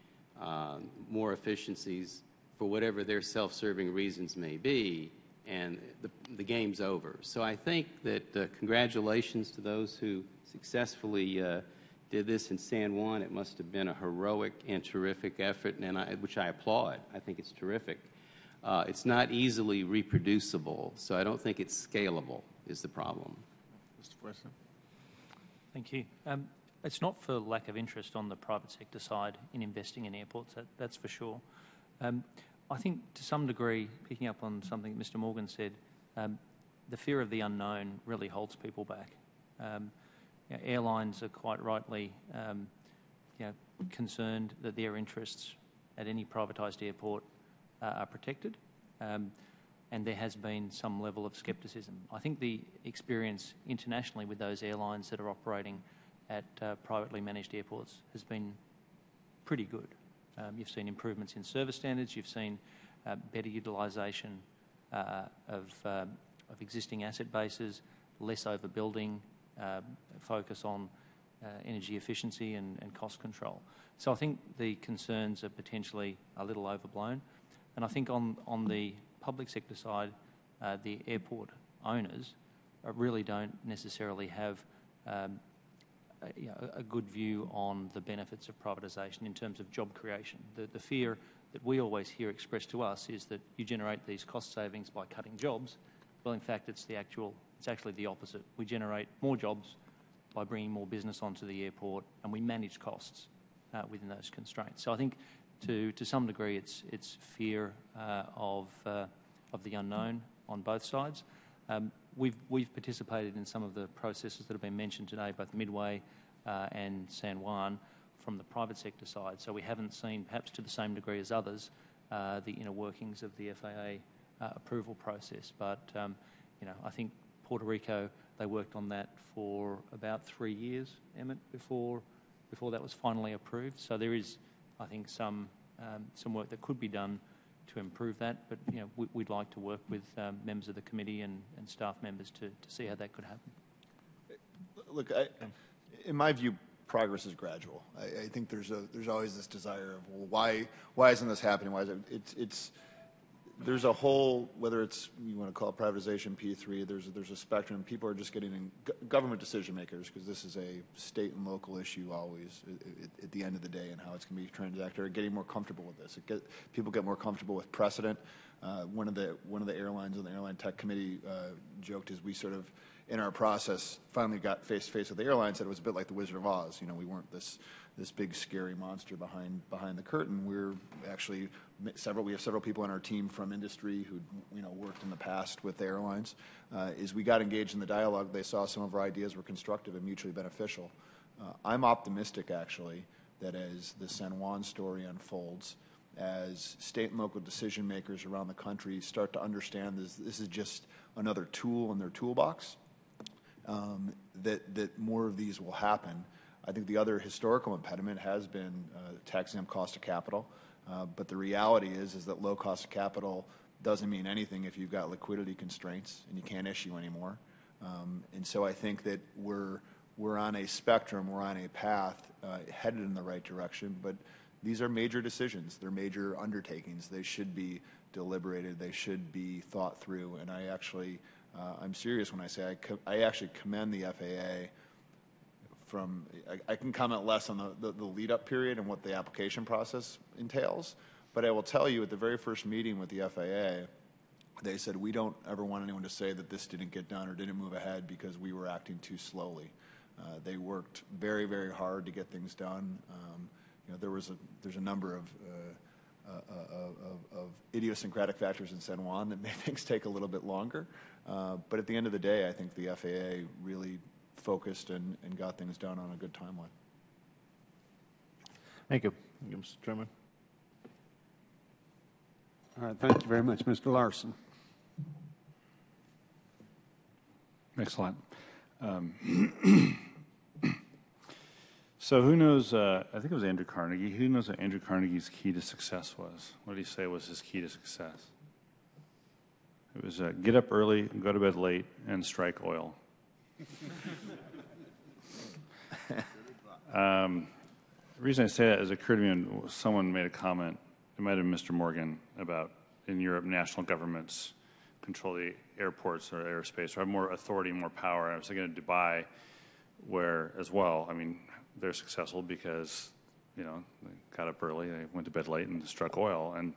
more efficiencies for whatever their self-serving reasons may be, and the game's over. So I think that congratulations to those who successfully did this in San Juan. It must have been a heroic and terrific effort, which I applaud. I think it's terrific. It's not easily reproducible, so I don't think it's scalable is the problem. Mr. President. Thank you. It's not for lack of interest on the private sector side in investing in airports, that's for sure. I think to some degree, picking up on something that Mr. Morgan said, the fear of the unknown really holds people back. Airlines are quite rightly concerned that their interests at any privatised airport are protected, and there has been some level of scepticism. I think the experience internationally with those airlines that are operating at privately managed airports has been pretty good. You've seen improvements in service standards, you've seen better utilisation of existing asset bases, less overbuilding, focus on energy efficiency and cost control. So I think the concerns are potentially a little overblown. And I think on the public sector side, the airport owners really don't necessarily have a good view on the benefits of privatisation in terms of job creation. The fear that we always hear expressed to us is that you generate these cost savings by cutting jobs. Well, in fact, it's actually the opposite. We generate more jobs by bringing more business onto the airport, and we manage costs within those constraints. So I think to some degree it's fear of the unknown on both sides. We've participated in some of the processes that have been mentioned today, both Midway and San Juan, from the private sector side. So we haven't seen, perhaps to the same degree as others, the inner workings of the FAA approval process. But I think Puerto Rico, they worked on that for about 3 years, Emmett, before that was finally approved. So there is, I think, some work that could be done to improve that, but we'd like to work with members of the committee and staff members to see how that could happen. Look, in my view, progress is gradual. I think there's always this desire of, well, why isn't this happening? Why is it? There's a whole, whether it's, you want to call it privatization, P3, there's a spectrum. People are just getting in government decision makers, because this is a state and local issue always at the end of the day, and how it's going to be transacted, are getting more comfortable with this. People get more comfortable with precedent. One of the airlines on the Airline Tech Committee joked as we sort of, in our process, finally got face to face with the airline, said it was a bit like the Wizard of Oz. We weren't this big scary monster behind the curtain. We're actually we have several people on our team from industry who worked in the past with the airlines. As we got engaged in the dialogue, they saw some of our ideas were constructive and mutually beneficial. I'm optimistic, actually, that as the San Juan story unfolds, as state and local decision makers around the country start to understand this is just another tool in their toolbox, that more of these will happen. I think the other historical impediment has been tax-exempt cost of capital, but the reality is that low cost of capital doesn't mean anything if you've got liquidity constraints and you can't issue anymore. And so I think that we're on a spectrum, we're on a path headed in the right direction, but these are major decisions. They're major undertakings. They should be deliberated. They should be thought through. And I'm serious when I say I actually commend the FAA from, I can comment less on the lead-up period and what the application process entails, but I will tell you at the very first meeting with the FAA, they said, we don't ever want anyone to say that this didn't get done or didn't move ahead because we were acting too slowly. They worked very, very hard to get things done. There's a number of idiosyncratic factors in San Juan that made things take a little bit longer. But at the end of the day, I think the FAA really focused and got things done on a good timeline. Thank you. Thank you, Mr. Chairman. All right, thank you very much. Mr. Larson. Excellent. So who knows, I think it was Andrew Carnegie. Who knows what Andrew Carnegie's key to success was? What did he say was his key to success? It was get up early, go to bed late, and strike oil. The reason I say that is it occurred to me when someone made a comment, it might have been Mr. Morgan, about in Europe, national governments control the airports or airspace or have more authority, more power. I was thinking of Dubai, where as well, I mean, they're successful because, they got up early, they went to bed late and struck oil. And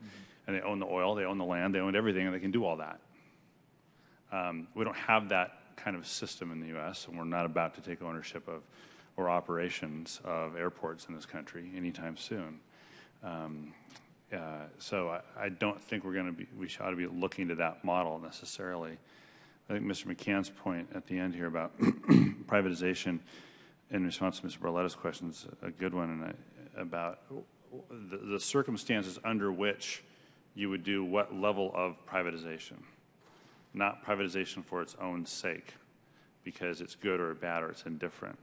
they own the oil, they own the land, they own everything, and they can do all that. We don't have that kind of system in the U.S., and we're not about to take ownership of or operations of airports in this country anytime soon. So I don't think we ought to be looking to that model necessarily. I think Mr. McCann's point at the end here about privatization in response to Mr. Barletta's question is a good one, and about the circumstances under which you would do what level of privatization. Not privatization for its own sake, because it's good or bad or it's indifferent,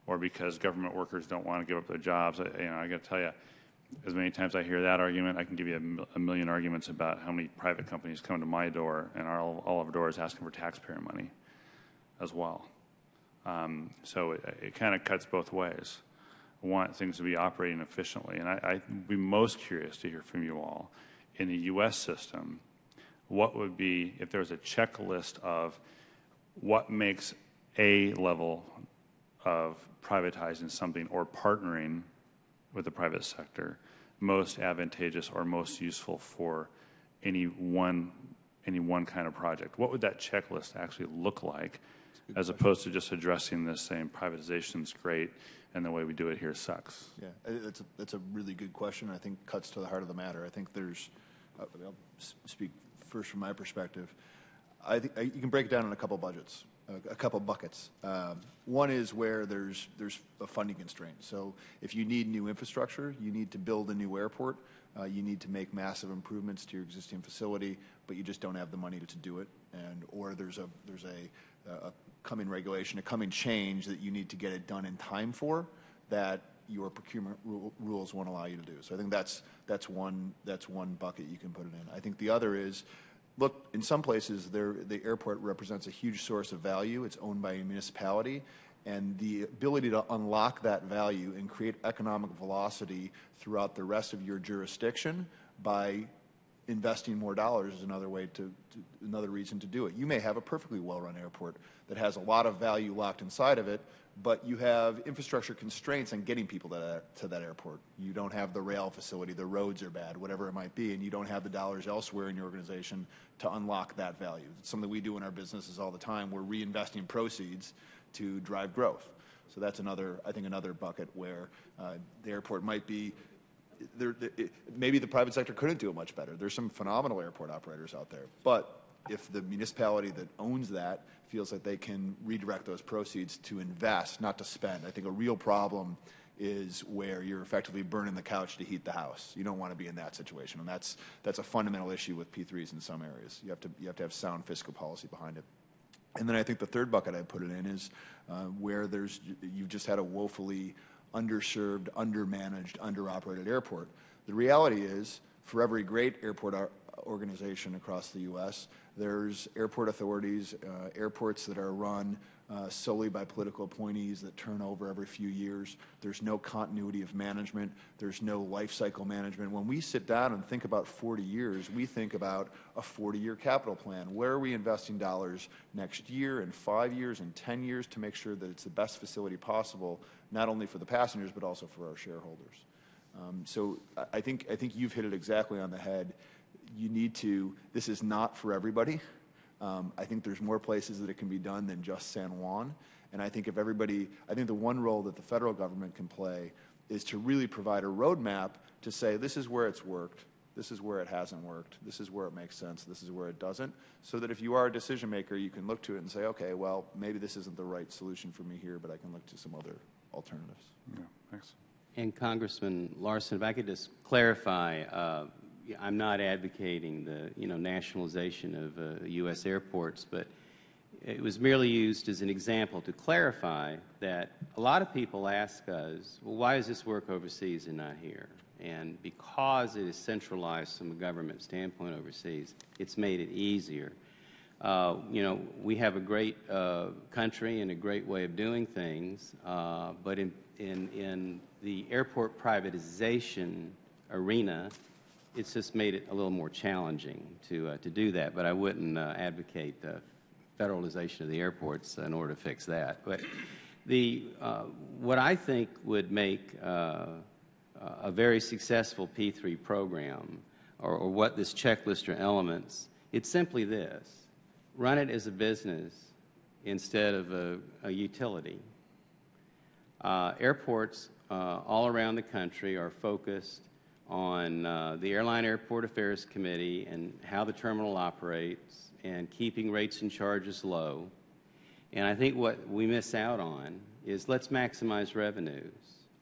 or because government workers don't want to give up their jobs. I got to tell you, as many times I hear that argument, I can give you a million arguments about how many private companies come to my door and all of our doors asking for taxpayer money as well. So it kind of cuts both ways. I want things to be operating efficiently, and I'd be most curious to hear from you all in the U.S. system. What would be, if there was a checklist of what makes a level of privatizing something or partnering with the private sector most advantageous or most useful for any one kind of project? What would that checklist actually look like, as opposed to just addressing this saying privatization's great and the way we do it here sucks? Yeah, that's a really good question. I think cuts to the heart of the matter. I think there's, I'll speak first from my perspective. I think you can break it down in a couple buckets. One is where there's a funding constraint. So if you need new infrastructure, you need to build a new airport, you need to make massive improvements to your existing facility, but you just don't have the money to do it, or there's a coming regulation, a coming change that you need to get it done in time for, that your procurement rules won't allow you to do. So I think that's one bucket you can put it in. I think the other is, look, in some places the airport represents a huge source of value. It's owned by a municipality, and the ability to unlock that value and create economic velocity throughout the rest of your jurisdiction by investing more dollars is another way another reason to do it. You may have a perfectly well-run airport that has a lot of value locked inside of it, but you have infrastructure constraints on getting people to that airport. You don't have the rail facility, the roads are bad, whatever it might be, and you don't have the dollars elsewhere in your organization to unlock that value. It's something we do in our businesses all the time. We're reinvesting proceeds to drive growth. So that's I think another bucket where the airport might be, maybe the private sector couldn't do it much better. There's some phenomenal airport operators out there. But if the municipality that owns that feels like they can redirect those proceeds to invest, not to spend, I think a real problem is where you're effectively burning the couch to heat the house. You don't want to be in that situation, and that's a fundamental issue with P3s in some areas. You have to have sound fiscal policy behind it. And then I think the third bucket I'd put it in is where you've just had a woefully underserved, undermanaged, underoperated airport. The reality is, for every great airport organization across the U.S., there's airport authorities, airports that are run solely by political appointees that turn over every few years. There's no continuity of management. There's no life cycle management. When we sit down and think about 40 years, we think about a 40-year capital plan. Where are we investing dollars next year and 5 years and 10 years to make sure that it's the best facility possible, not only for the passengers but also for our shareholders? So I think you've hit it exactly on the head. This is not for everybody. I think there's more places that it can be done than just San Juan. And I think the one role that the federal government can play is to really provide a roadmap to say, this is where it's worked, this is where it hasn't worked, this is where it makes sense, this is where it doesn't, so that if you are a decision maker, you can look to it and say, okay, well, maybe this isn't the right solution for me here, but I can look to some other alternatives. Yeah, thanks. And Congressman Larson, if I could just clarify, I'm not advocating the nationalization of U.S. airports, but it was merely used as an example to clarify that a lot of people ask us, well, why does this work overseas and not here? And because it is centralized from a government standpoint overseas, it's made it easier. We have a great country and a great way of doing things, but in the airport privatization arena, it's just made it a little more challenging to do that. But I wouldn't advocate federalization of the airports in order to fix that. But what I think would make a very successful P3 program, or what this checklist or elements, it's simply this: run it as a business instead of a utility. Airports all around the country are focused on the Airline Airport Affairs Committee and how the terminal operates and keeping rates and charges low. And I think what we miss out on is, let's maximize revenues.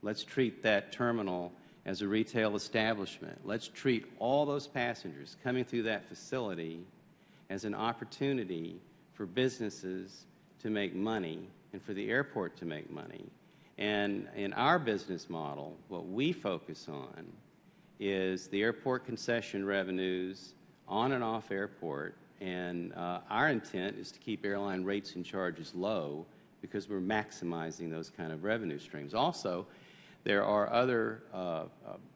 Let's treat that terminal as a retail establishment. Let's treat all those passengers coming through that facility as an opportunity for businesses to make money and for the airport to make money. And in our business model, what we focus on is the airport concession revenues on and off airport, and our intent is to keep airline rates and charges low because we're maximizing those kind of revenue streams. Also, there are other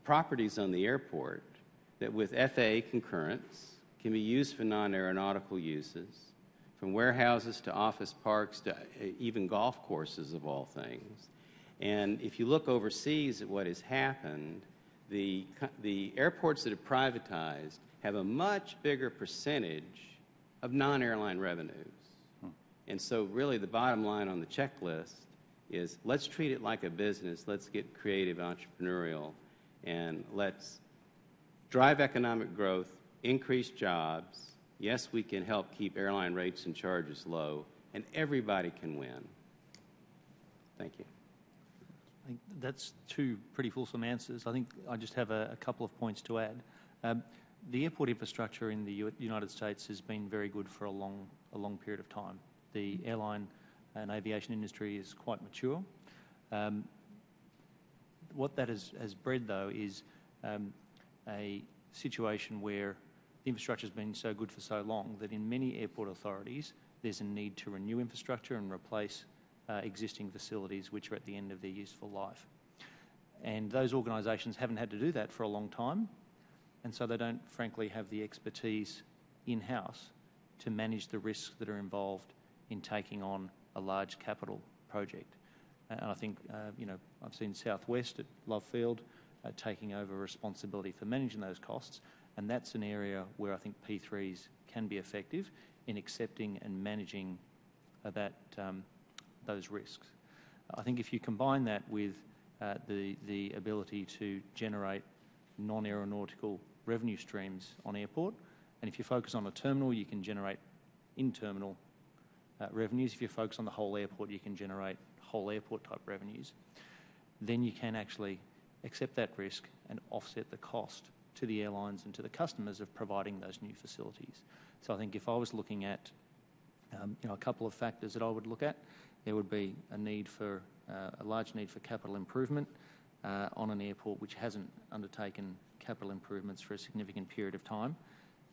properties on the airport that, with FAA concurrence, can be used for non-aeronautical uses, from warehouses to office parks to even golf courses, of all things. And if you look overseas at what has happened, the airports that have privatized have a much bigger percentage of non-airline revenues. And so really the bottom line on the checklist is, let's treat it like a business, let's get creative, entrepreneurial, and let's drive economic growth, increase jobs. Yes, we can help keep airline rates and charges low, and everybody can win. Thank you. I think that's two pretty fulsome answers. I think I just have a couple of points to add. The airport infrastructure in the United States has been very good for a long period of time. The airline and aviation industry is quite mature. What that has bred, though, is a situation where the infrastructure has been so good for so long that in many airport authorities there's a need to renew infrastructure and replace existing facilities which are at the end of their useful life. And those organisations haven't had to do that for a long time, and so they don't, frankly, have the expertise in-house to manage the risks that are involved in taking on a large capital project. And I think, I've seen Southwest at Love Field taking over responsibility for managing those costs, and that's an area where I think P3s can be effective in accepting and managing those risks. I think if you combine that with the ability to generate non-aeronautical revenue streams on airport, and if you focus on a terminal, you can generate in-terminal revenues. If you focus on the whole airport, you can generate whole airport type revenues. Then you can actually accept that risk and offset the cost to the airlines and to the customers of providing those new facilities. So I think if I was looking at a couple of factors that I would look at, there would be a large need for capital improvement on an airport which hasn't undertaken capital improvements for a significant period of time.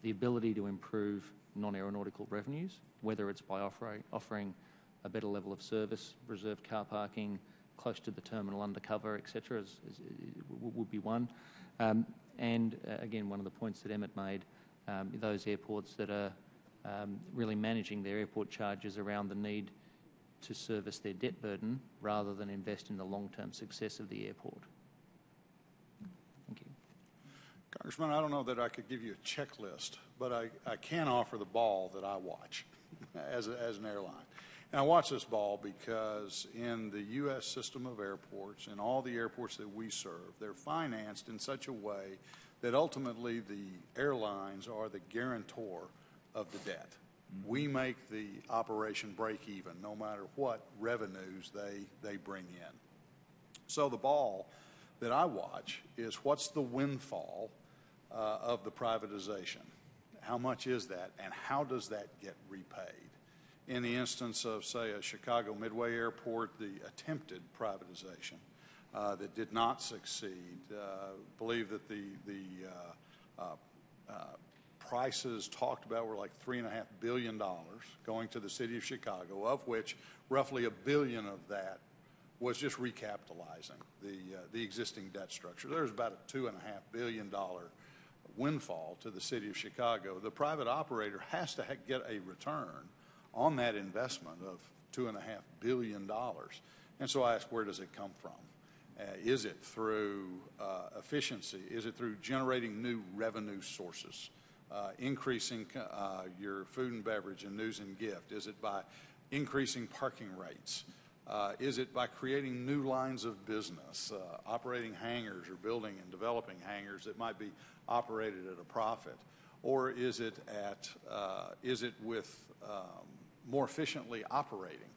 The ability to improve non-aeronautical revenues, whether it's by offering a better level of service, reserved car parking, close to the terminal undercover, etc., would be one. And again, one of the points that Emmett made, those airports that are really managing their airport charges around the need to service their debt burden rather than invest in the long-term success of the airport. Thank you. Congressman, I don't know that I could give you a checklist, but I can offer the ball that I watch as an airline. And I watch this ball because in the U.S. system of airports, in all the airports that we serve, they're financed in such a way that ultimately the airlines are the guarantor of the debt. Mm-hmm. We make the operation break even no matter what revenues they bring in. So the ball that I watch is what's the windfall of the privatization? How much is that, and how does that get repaid? In the instance of, say, a Chicago Midway Airport, the attempted privatization that did not succeed, believe that the prices talked about were like $3.5 billion going to the city of Chicago, of which roughly $1 billion of that was just recapitalizing the existing debt structure. There's about a $2.5 billion windfall to the city of Chicago. The private operator has to get a return on that investment of $2.5 billion. And so I ask, where does it come from? Is it through efficiency? Is it through generating new revenue sources? Increasing your food and beverage and news and gift? Is it by increasing parking rates? Is it by creating new lines of business, operating hangars or building and developing hangars that might be operated at a profit? Or is it with more efficiently operating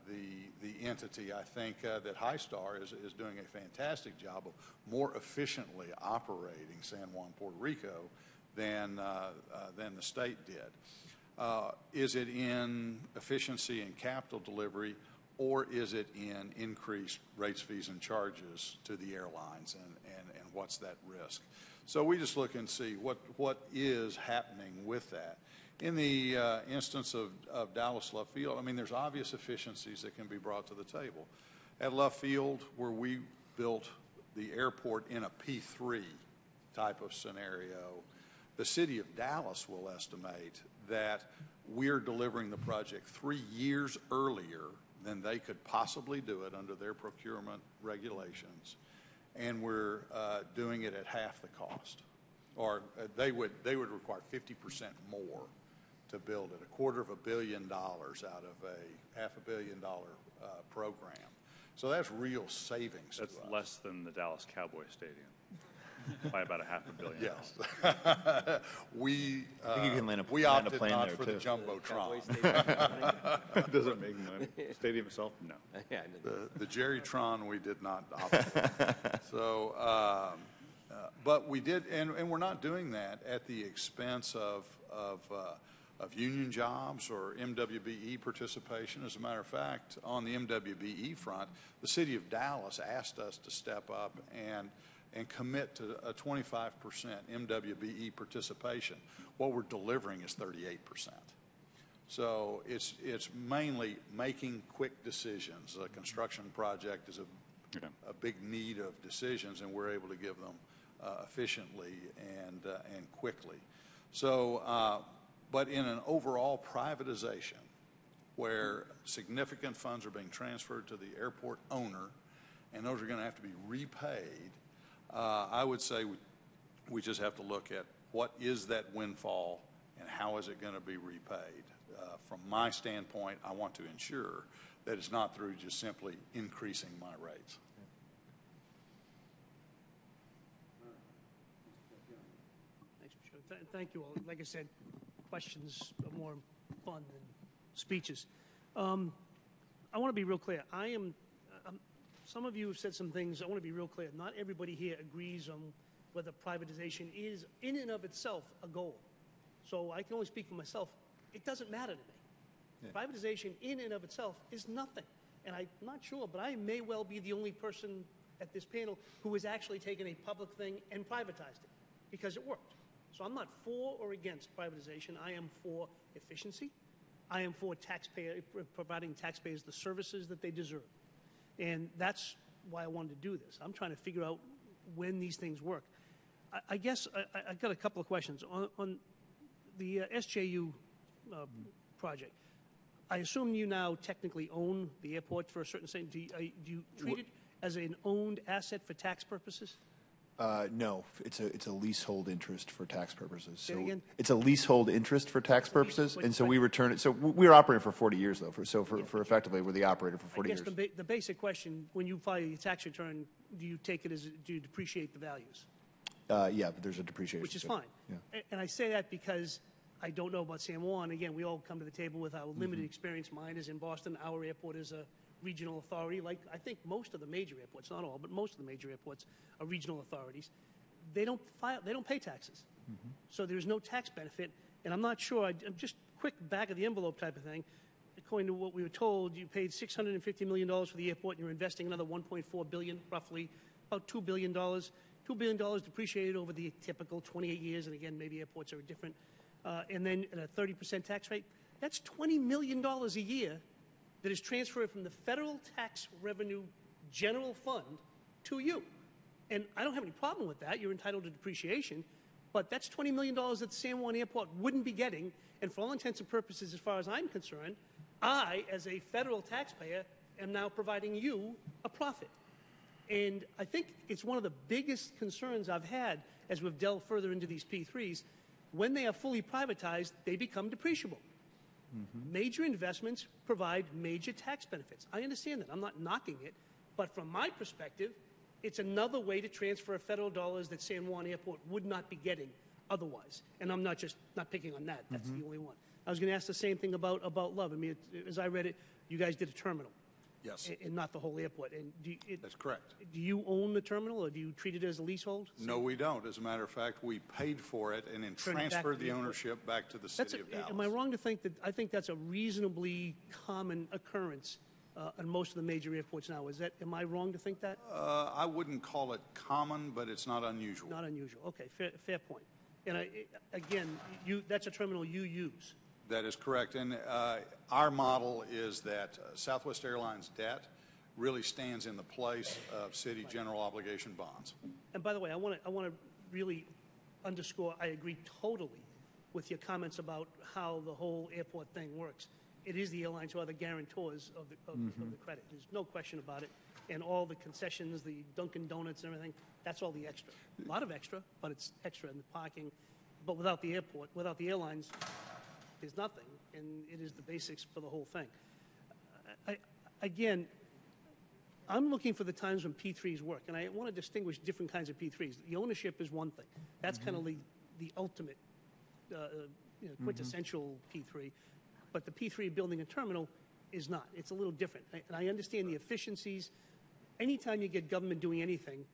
the entity? I think that Highstar is doing a fantastic job of more efficiently operating San Juan, Puerto Rico than the state did. Is it in efficiency and capital delivery, or is it in increased rates, fees, and charges to the airlines, and what's that risk? So we just look and see what is happening with that. In the instance of Dallas Love Field, I mean, there's obvious efficiencies that can be brought to the table. At Love Field, where we built the airport in a P3 type of scenario, the city of Dallas will estimate that we're delivering the project 3 years earlier than they could possibly do it under their procurement regulations, and we're doing it at half the cost. Or they would require 50% more to build it, $250 million out of a $500 million program. So that's real savings. That's less than the Dallas Cowboy Stadium by about $500 million. Yes. I think you can land we a opted plane not there for too. the Jumbotron. Does it make money? Stadium itself? No. The Jerrytron we did not opt for. So, but we did, and we're not doing that at the expense of union jobs or MWBE participation. As a matter of fact, on the MWBE front, the city of Dallas asked us to step up and commit to a 25% MWBE participation. What we're delivering is 38%. So it's mainly making quick decisions. A construction project is a big need of decisions, and we're able to give them efficiently and quickly. So, but in an overall privatization, where significant funds are being transferred to the airport owner, and those are going to have to be repaid, I would say we just have to look at what is that windfall and how is it going to be repaid. From my standpoint, I want to ensure that it's not through just simply increasing my rates. Thanks, Mr. Chairman. Thank you all. Like I said, questions are more fun than speeches. I want to be real clear. Some of you have said some things. I want to be real clear. Not everybody here agrees on whether privatization is, in and of itself, a goal. So I can only speak for myself. It doesn't matter to me. Yeah. Privatization, in and of itself, is nothing. And I'm not sure, but I may well be the only person at this panel who has actually taken a public thing and privatized it because it worked. So I'm not for or against privatization. I am for efficiency. I am for providing taxpayers the services that they deserve. And that's why I wanted to do this. I'm trying to figure out when these things work. I guess I've got a couple of questions. On the SJU project, I assume you now technically own the airport for a certain thing. Do you treat it as an owned asset for tax purposes? No, it's a leasehold interest for tax purposes. Say it again? It's a leasehold interest for tax purposes, and so we return it. So we were operating for 40 years, though. For effectively, we're the operator for 40 years. I guess the basic question: when you file your tax return, do you take it do you depreciate the values? Yeah, but there's a depreciation. Which is fine. Yeah. And I say that because I don't know about San Juan. Again, we all come to the table with our limited experience. Mine is in Boston. Our airport is a regional authority, like I think most of the major airports, not all, but most of the major airports are regional authorities. They don't pay taxes. So there's no tax benefit. And I'm not sure, I'm just quick back of the envelope type of thing. According to what we were told, you paid $650 million for the airport, and you're investing another $1.4 billion, roughly, about $2 billion. $2 billion depreciated over the typical 28 years, and again, maybe airports are different. And then at a 30% tax rate, that's $20 million a year that is transferred from the federal tax revenue general fund to you. And I don't have any problem with that. You're entitled to depreciation. But that's $20 million that San Juan Airport wouldn't be getting. And for all intents and purposes, as far as I'm concerned, I, as a federal taxpayer, am now providing you a profit. And I think it's one of the biggest concerns I've had as we've delved further into these P3s. When they are fully privatized, they become depreciable. Major investments provide major tax benefits. I understand that. I'm not knocking it. But from my perspective, it's another way to transfer federal dollars that San Juan Airport would not be getting otherwise. And I'm not picking on that. That's the only one. I was going to ask the same thing about Love. I mean, as I read it, you guys did a terminal. Yes. And not the whole airport. And that's correct. Do you own the terminal, or do you treat it as a leasehold? No, we don't. As a matter of fact, we paid for it and then transferred the ownership back to the city of Dallas. Am I wrong to think that? I think that's a reasonably common occurrence on most of the major airports now. Am I wrong to think that? I wouldn't call it common, but it's not unusual. Not unusual. Okay, fair point. And again, that's a terminal you use. That is correct. And our model is that Southwest Airlines debt really stands in the place of city general obligation bonds. And by the way, I want to really underscore, I agree totally with your comments about how the whole airport thing works. It is the airlines who are the guarantors of the credit. There's no question about it. And all the concessions, the Dunkin' Donuts and everything, that's all the extra. A lot of extra, but it's extra in the parking. But without the airport, without the airlines, there's nothing, and it is the basics for the whole thing. Again, I'm looking for the times when P3s work, and I want to distinguish different kinds of P3s. The ownership is one thing. That's kind of the ultimate, quintessential P3. But the P3 building a terminal is not. It's a little different. And I understand the efficiencies. Anytime you get government doing anything,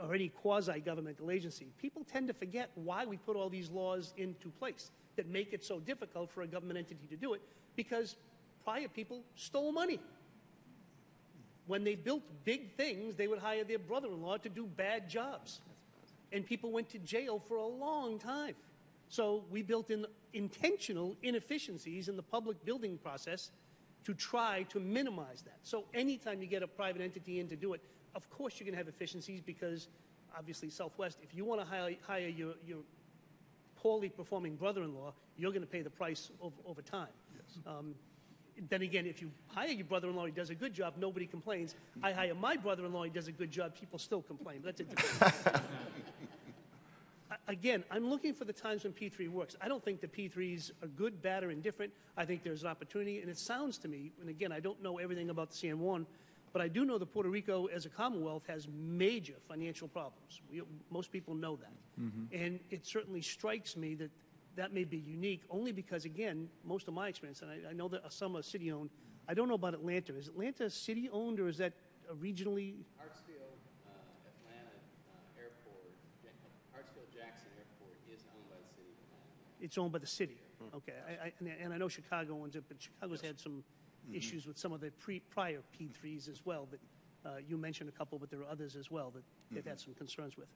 or any quasi-governmental agency, people tend to forget why we put all these laws into place that make it so difficult for a government entity to do it, because prior people stole money. When they built big things, they would hire their brother-in-law to do bad jobs. And people went to jail for a long time. So we built in intentional inefficiencies in the public building process to try to minimize that. So anytime you get a private entity in to do it, of course you're going to have efficiencies because obviously Southwest, if you want to hire your poorly performing brother-in-law, you're going to pay the price over time. Yes. Then again, if you hire your brother-in-law, he does a good job, nobody complains. I hire my brother-in-law, he does a good job, people still complain. That's a different Again, I'm looking for the times when P3 works. I don't think the P3s are good, bad, or indifferent. I think there's an opportunity, and it sounds to me, and again, I don't know everything about the San Juan, but I do know that Puerto Rico, as a Commonwealth, has major financial problems. Most people know that. And it certainly strikes me that that may be unique, only because, again, most of my experience, and I know that some are city-owned. I don't know about Atlanta. Is Atlanta city-owned, or is that regionally? Hartsfield-Jackson Airport is owned by the city of Atlanta. It's owned by the city. Okay. And I know Chicago owns it, but Chicago's had some issues with some of the prior P3s as well. That you mentioned a couple, but there are others as well that they've had some concerns with.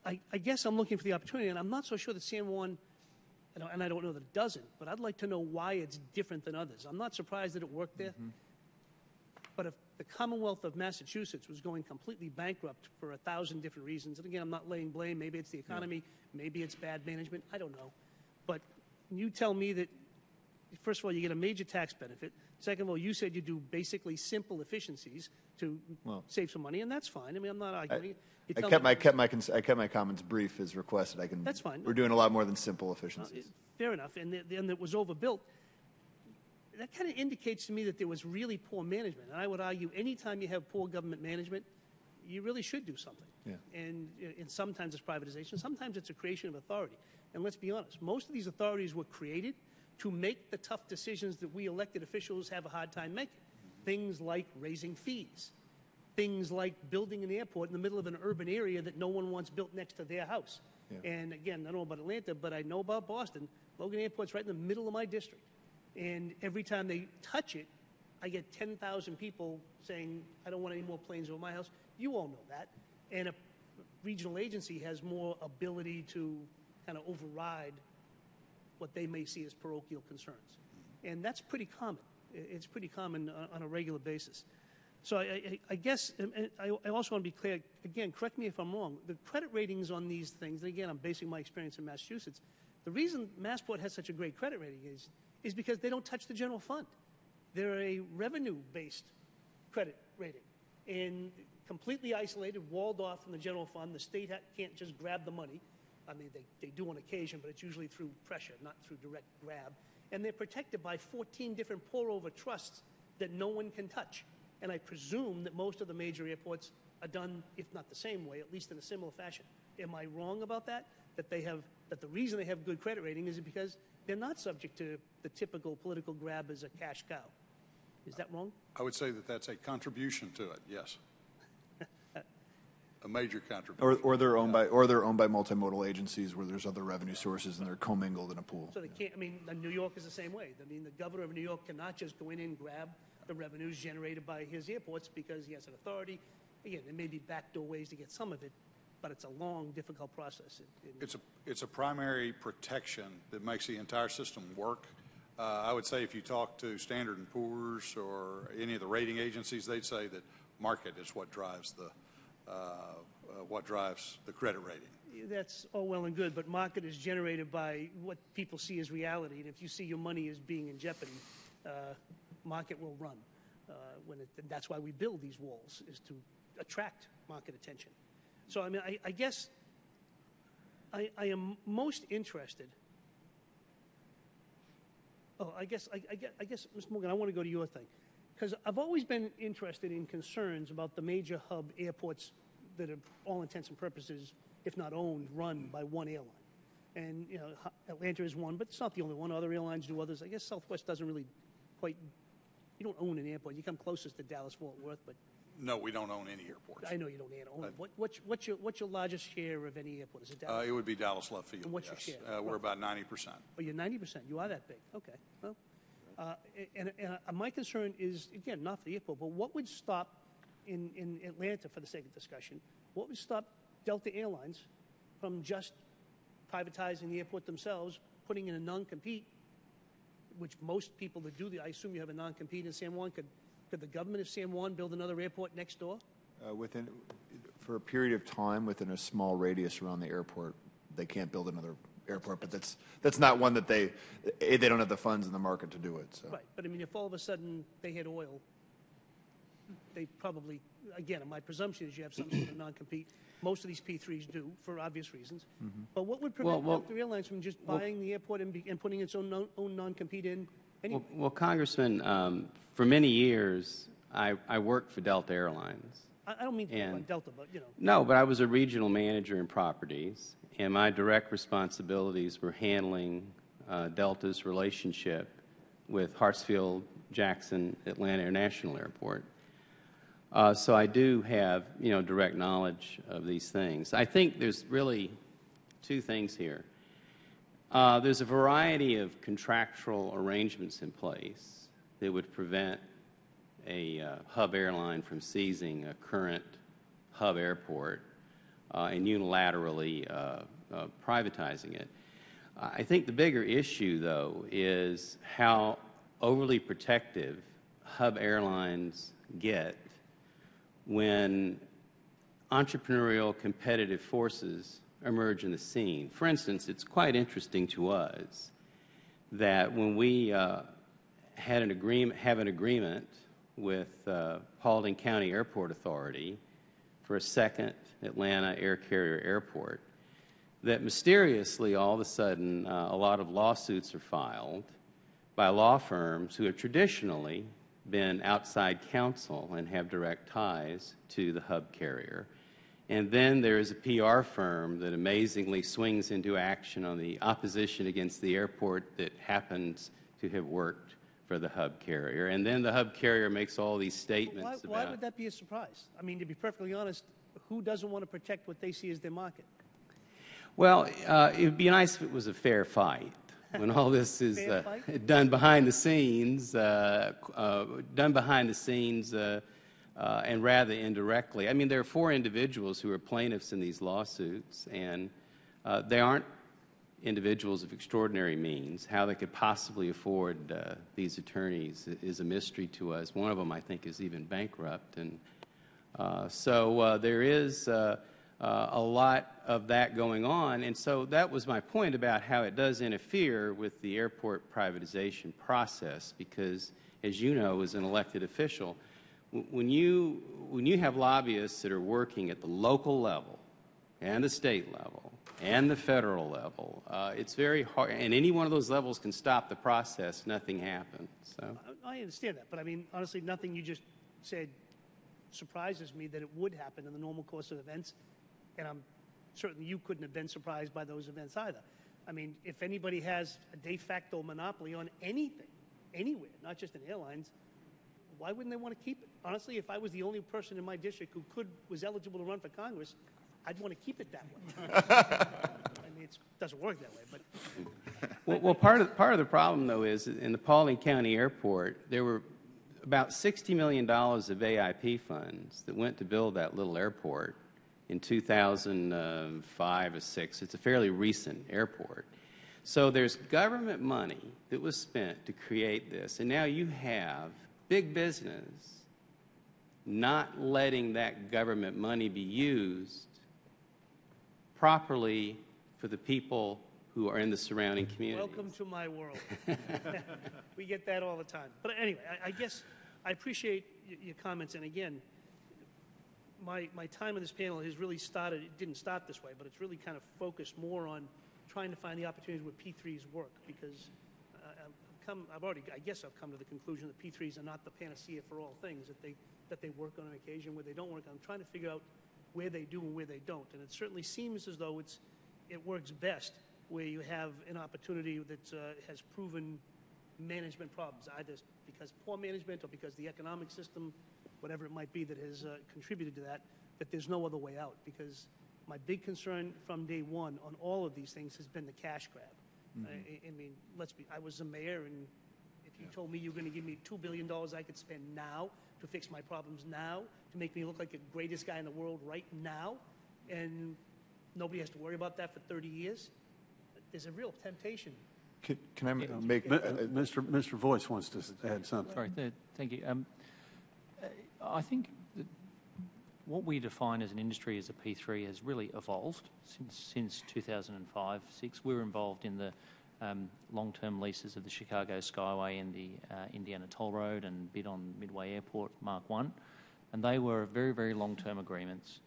I guess I'm looking for the opportunity, and I'm not so sure that San Juan, and I don't know that it doesn't, but I'd like to know why it's different than others. I'm not surprised that it worked there, but if the Commonwealth of Massachusetts was going completely bankrupt for 1,000 different reasons, and again, I'm not laying blame, maybe it's the economy, maybe it's bad management, I don't know. But you tell me that, first of all, you get a major tax benefit. Second of all, you said you do basically simple efficiencies to save some money, and that's fine. I mean, I'm not arguing. I kept my comments brief as requested. That's fine. We're doing a lot more than simple efficiencies. Fair enough. And then it was overbuilt. That kind of indicates to me that there was really poor management. And I would argue anytime you have poor government management, you really should do something. Yeah. And sometimes it's privatization. Sometimes it's a creation of authority. And let's be honest, most of these authorities were created to make the tough decisions that we elected officials have a hard time making. Things like raising fees. Things like building an airport in the middle of an urban area that no one wants built next to their house. Yeah. And again, I don't know about Atlanta, but I know about Boston. Logan Airport's right in the middle of my district. And every time they touch it, I get 10,000 people saying, I don't want any more planes over my house. You all know that. And a regional agency has more ability to kind of override what they may see as parochial concerns. And that's pretty common. It's pretty common on a regular basis. So I guess, and I also want to be clear, again, correct me if I'm wrong, the credit ratings on these things, and again, I'm basing my experience in Massachusetts, the reason Massport has such a great credit rating is because they don't touch the general fund. They're a revenue-based credit rating and completely isolated, walled off from the general fund. The state can't just grab the money. I mean, they do on occasion, but it's usually through pressure, not through direct grab. And they're protected by 14 different pour-over trusts that no one can touch. And I presume that most of the major airports are done, if not the same way, at least in a similar fashion. Am I wrong about that? That the reason they have good credit rating is because they're not subject to the typical political grab as a cash cow. Is that wrong? I would say that that's a contribution to it, yes. A major contribution. Or they're owned by multimodal agencies where there's other revenue sources and they're commingled in a pool. So they can't. I mean, New York is the same way. I mean, the governor of New York cannot just go in and grab the revenues generated by his airports because he has an authority. Again, there may be backdoor ways to get some of it, but it's a long, difficult process. It's a primary protection that makes the entire system work. I would say if you talk to Standard & Poor's or any of the rating agencies, they'd say that market is what drives the credit rating. That's all well and good, but market is generated by what people see as reality. And if you see your money as being in jeopardy, market will run. That's why we build these walls, is to attract market attention. So, I mean, I guess I am most interested. I guess, Mr. Morgan, I want to go to your thing. Because I've always been interested in concerns about the major hub airports that are, all intents and purposes, if not owned, run by one airline. And, you know, Atlanta is one, but it's not the only one. Other airlines do others. I guess Southwest doesn't really quite, you don't own an airport. You come closest to Dallas-Fort Worth, but... No, we don't own any airports. I know you don't own it. What's your largest share of any airport? Is it Dallas? It would be Dallas Love Field, And what's yes. your share? We're about 90%. Oh, you're 90%. You are that big. Okay. Well, and my concern is, again, not for the airport, but what would stop, in Atlanta, for the sake of discussion, what would stop Delta Airlines from just privatizing the airport themselves, putting in a non-compete, which most people that do I assume you have a non-compete in San Juan. Could the government of San Juan build another airport next door? For a period of time, within a small radius around the airport, they can't build another airport, but that's not one that they don't have the funds in the market to do it. So. Right, but I mean, if all of a sudden they had oil, they probably, again, my presumption is you have some sort of non-compete. Most of these P3s do, for obvious reasons. But what would prevent Delta Airlines from just buying the airport and putting its own non-compete in anyway? Well, Congressman, for many years, I worked for Delta Airlines. I don't mean to pick on Delta, but, you know. No, but I was a regional manager in properties, and my direct responsibilities were handling Delta's relationship with Hartsfield, Jackson, Atlanta International Airport. So I do have, direct knowledge of these things. I think there's really two things here. There's a variety of contractual arrangements in place that would prevent a hub airline from seizing a current hub airport and unilaterally privatizing it. I think the bigger issue, though, is how overly protective hub airlines get when entrepreneurial competitive forces emerge in the scene. For instance, it's quite interesting to us that when we have an agreement with Paulding County Airport Authority for a second Atlanta air carrier airport, that mysteriously all of a sudden a lot of lawsuits are filed by law firms who have traditionally been outside counsel and have direct ties to the hub carrier. And then there is a PR firm that amazingly swings into action on the opposition against the airport that happens to have worked for the hub carrier. And then the hub carrier makes all these statements about... Why would that be a surprise? I mean, to be perfectly honest, who doesn't want to protect what they see as their market? Well, it would be nice if it was a fair fight. When all this is done behind the scenes, and rather indirectly. I mean, there are 4 individuals who are plaintiffs in these lawsuits, and they aren't individuals of extraordinary means. How they could possibly afford these attorneys is a mystery to us. One of them, I think, is even bankrupt. And so there is a lot of that going on. And so that was my point about how it does interfere with the airport privatization process, because, as you know, as an elected official, when you have lobbyists that are working at the local level and the state level and the federal level, it's very hard, and any one of those levels can stop the process, nothing happens. So I understand that, but I mean, honestly, nothing you just said surprises me that it would happen in the normal course of events, and I'm certain you couldn't have been surprised by those events either. I mean, if anybody has a de facto monopoly on anything, anywhere, not just in airlines, why wouldn't they want to keep it? Honestly, if I was the only person in my district who was eligible to run for Congress, I'd want to keep it that way. I mean, it doesn't work that way, but... Well, part of the problem, though, is in the Paulding County Airport, there were about $60 million of AIP funds that went to build that little airport in 2005 or 6. It's a fairly recent airport. So there's government money that was spent to create this, and now you have big business not letting that government money be used properly for the people who are in the surrounding communities. Welcome to my world. We get that all the time. But anyway, I guess I appreciate your comments, and again, my time on this panel has really started, it didn't start this way, but it's really kind of focused more on trying to find the opportunities where P3s work, because I guess I've come to the conclusion that P3s are not the panacea for all things, that they work on an occasion where they don't work. I'm trying to figure out where they do and where they don't, and it certainly seems as though it works best where you have an opportunity that has proven management problems, either because poor management or because the economic system, whatever it might be, that has contributed to that there's no other way out. Because my big concern from day one on all of these things has been the cash grab. I mean, I was the mayor, and if you told me you were going to give me $2 billion I could spend now to fix my problems now, to make me look like the greatest guy in the world right now, and nobody has to worry about that for 30 years, is a real temptation. Can I make... Mr. Voice wants to add something. Sorry, thank you. I think that what we define as an industry as a P3 has really evolved since 2005-6. We were involved in the long-term leases of the Chicago Skyway and the Indiana Toll Road and bid on Midway Airport Mark I. And they were very, very long-term agreements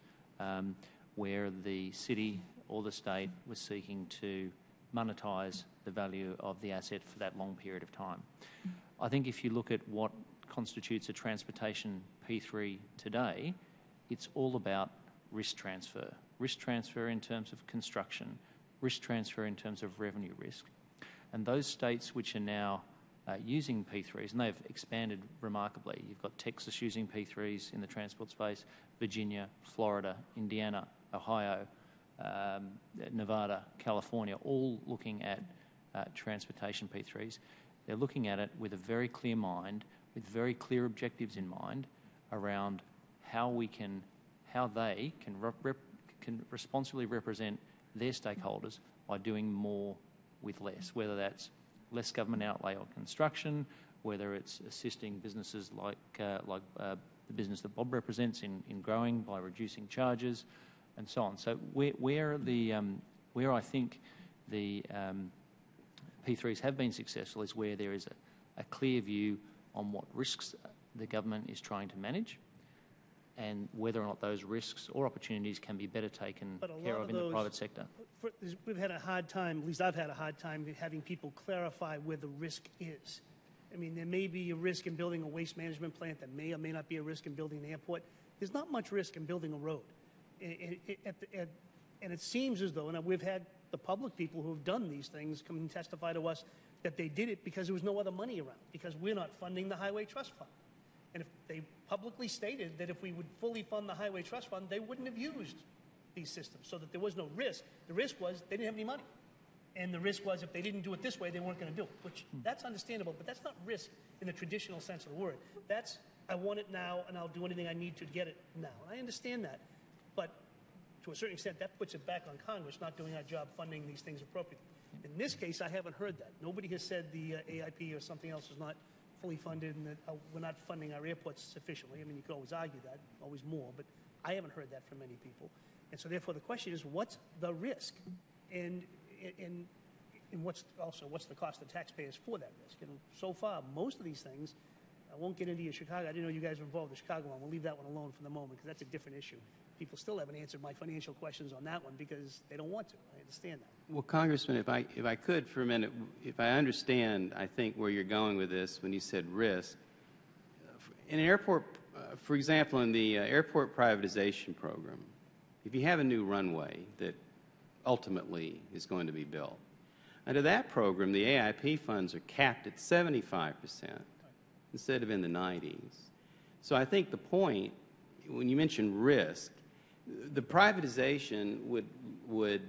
where the city or the state was seeking to monetise the value of the asset for that long period of time. I think if you look at what constitutes a transportation P3 today, it's all about risk transfer. Risk transfer in terms of construction, risk transfer in terms of revenue risk. And those states which are now using P3s, and they've expanded remarkably. You've got Texas using P3s in the transport space, Virginia, Florida, Indiana, Ohio, Nevada, California, all looking at transportation P3s. They're looking at it with a very clear mind, with very clear objectives in mind around how they can responsibly represent their stakeholders by doing more with less, whether that's less government outlay on construction, whether it's assisting businesses like the business that Bob represents in growing by reducing charges, and so on. So where I think the P3s have been successful is where there is a clear view on what risks the government is trying to manage and whether or not those risks or opportunities can be better taken care of in the private sector. We've had a hard time, at least I've had a hard time, having people clarify where the risk is. I mean, there may be a risk in building a waste management plant. There may or may not be a risk in building an airport. There's not much risk in building a road. And it seems as though, and we've had the public people who have done these things come and testify to us that they did it because there was no other money around, because we're not funding the Highway Trust Fund. And if they publicly stated that if we would fully fund the Highway Trust Fund, they wouldn't have used these systems, so that there was no risk. The risk was they didn't have any money. And the risk was if they didn't do it this way, they weren't going to do it, which that's understandable, but that's not risk in the traditional sense of the word. That's, I want it now, and I'll do anything I need to get it now. And I understand that. But to a certain extent, that puts it back on Congress not doing our job funding these things appropriately. In this case, I haven't heard that. Nobody has said the AIP or something else is not fully funded and that we're not funding our airports sufficiently. I mean, you could always argue that, always more, but I haven't heard that from many people. And so therefore the question is, what's the risk? And what's the cost of taxpayers for that risk? And so far, most of these things, I won't get into Chicago. I didn't know you guys were involved in Chicago one. We'll leave that one alone for the moment because that's a different issue. People still haven't answered my financial questions on that one because they don't want to. I understand that. Well, Congressman, if I could for a minute, if I understand, I think where you're going with this when you said risk, in an airport, for example, in the airport privatization program, if you have a new runway that ultimately is going to be built, under that program, the AIP funds are capped at 75% instead of in the 90s. So I think the point, when you mention risk, the privatization would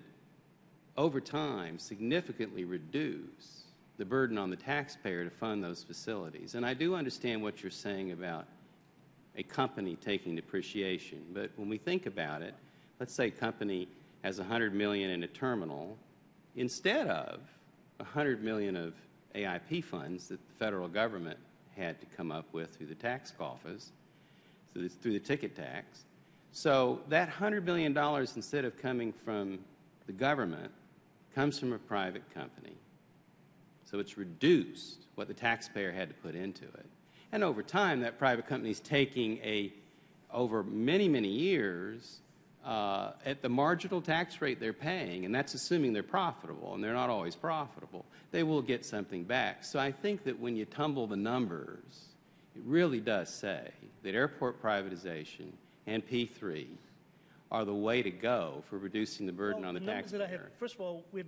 over time, significantly reduce the burden on the taxpayer to fund those facilities. And I do understand what you're saying about a company taking depreciation. But when we think about it, let's say a company has $100 million in a terminal instead of $100 million of AIP funds that the federal government had to come up with through the tax office, through the ticket tax. So that $100 million, instead of coming from the government, comes from a private company. So it's reduced what the taxpayer had to put into it. And over time, that private company is taking over many, many years at the marginal tax rate they're paying, and that's assuming they're profitable, and they're not always profitable. They will get something back. So I think that when you tumble the numbers, it really does say that airport privatization and P3 are the way to go for reducing the burden on the taxpayer. First of all, I've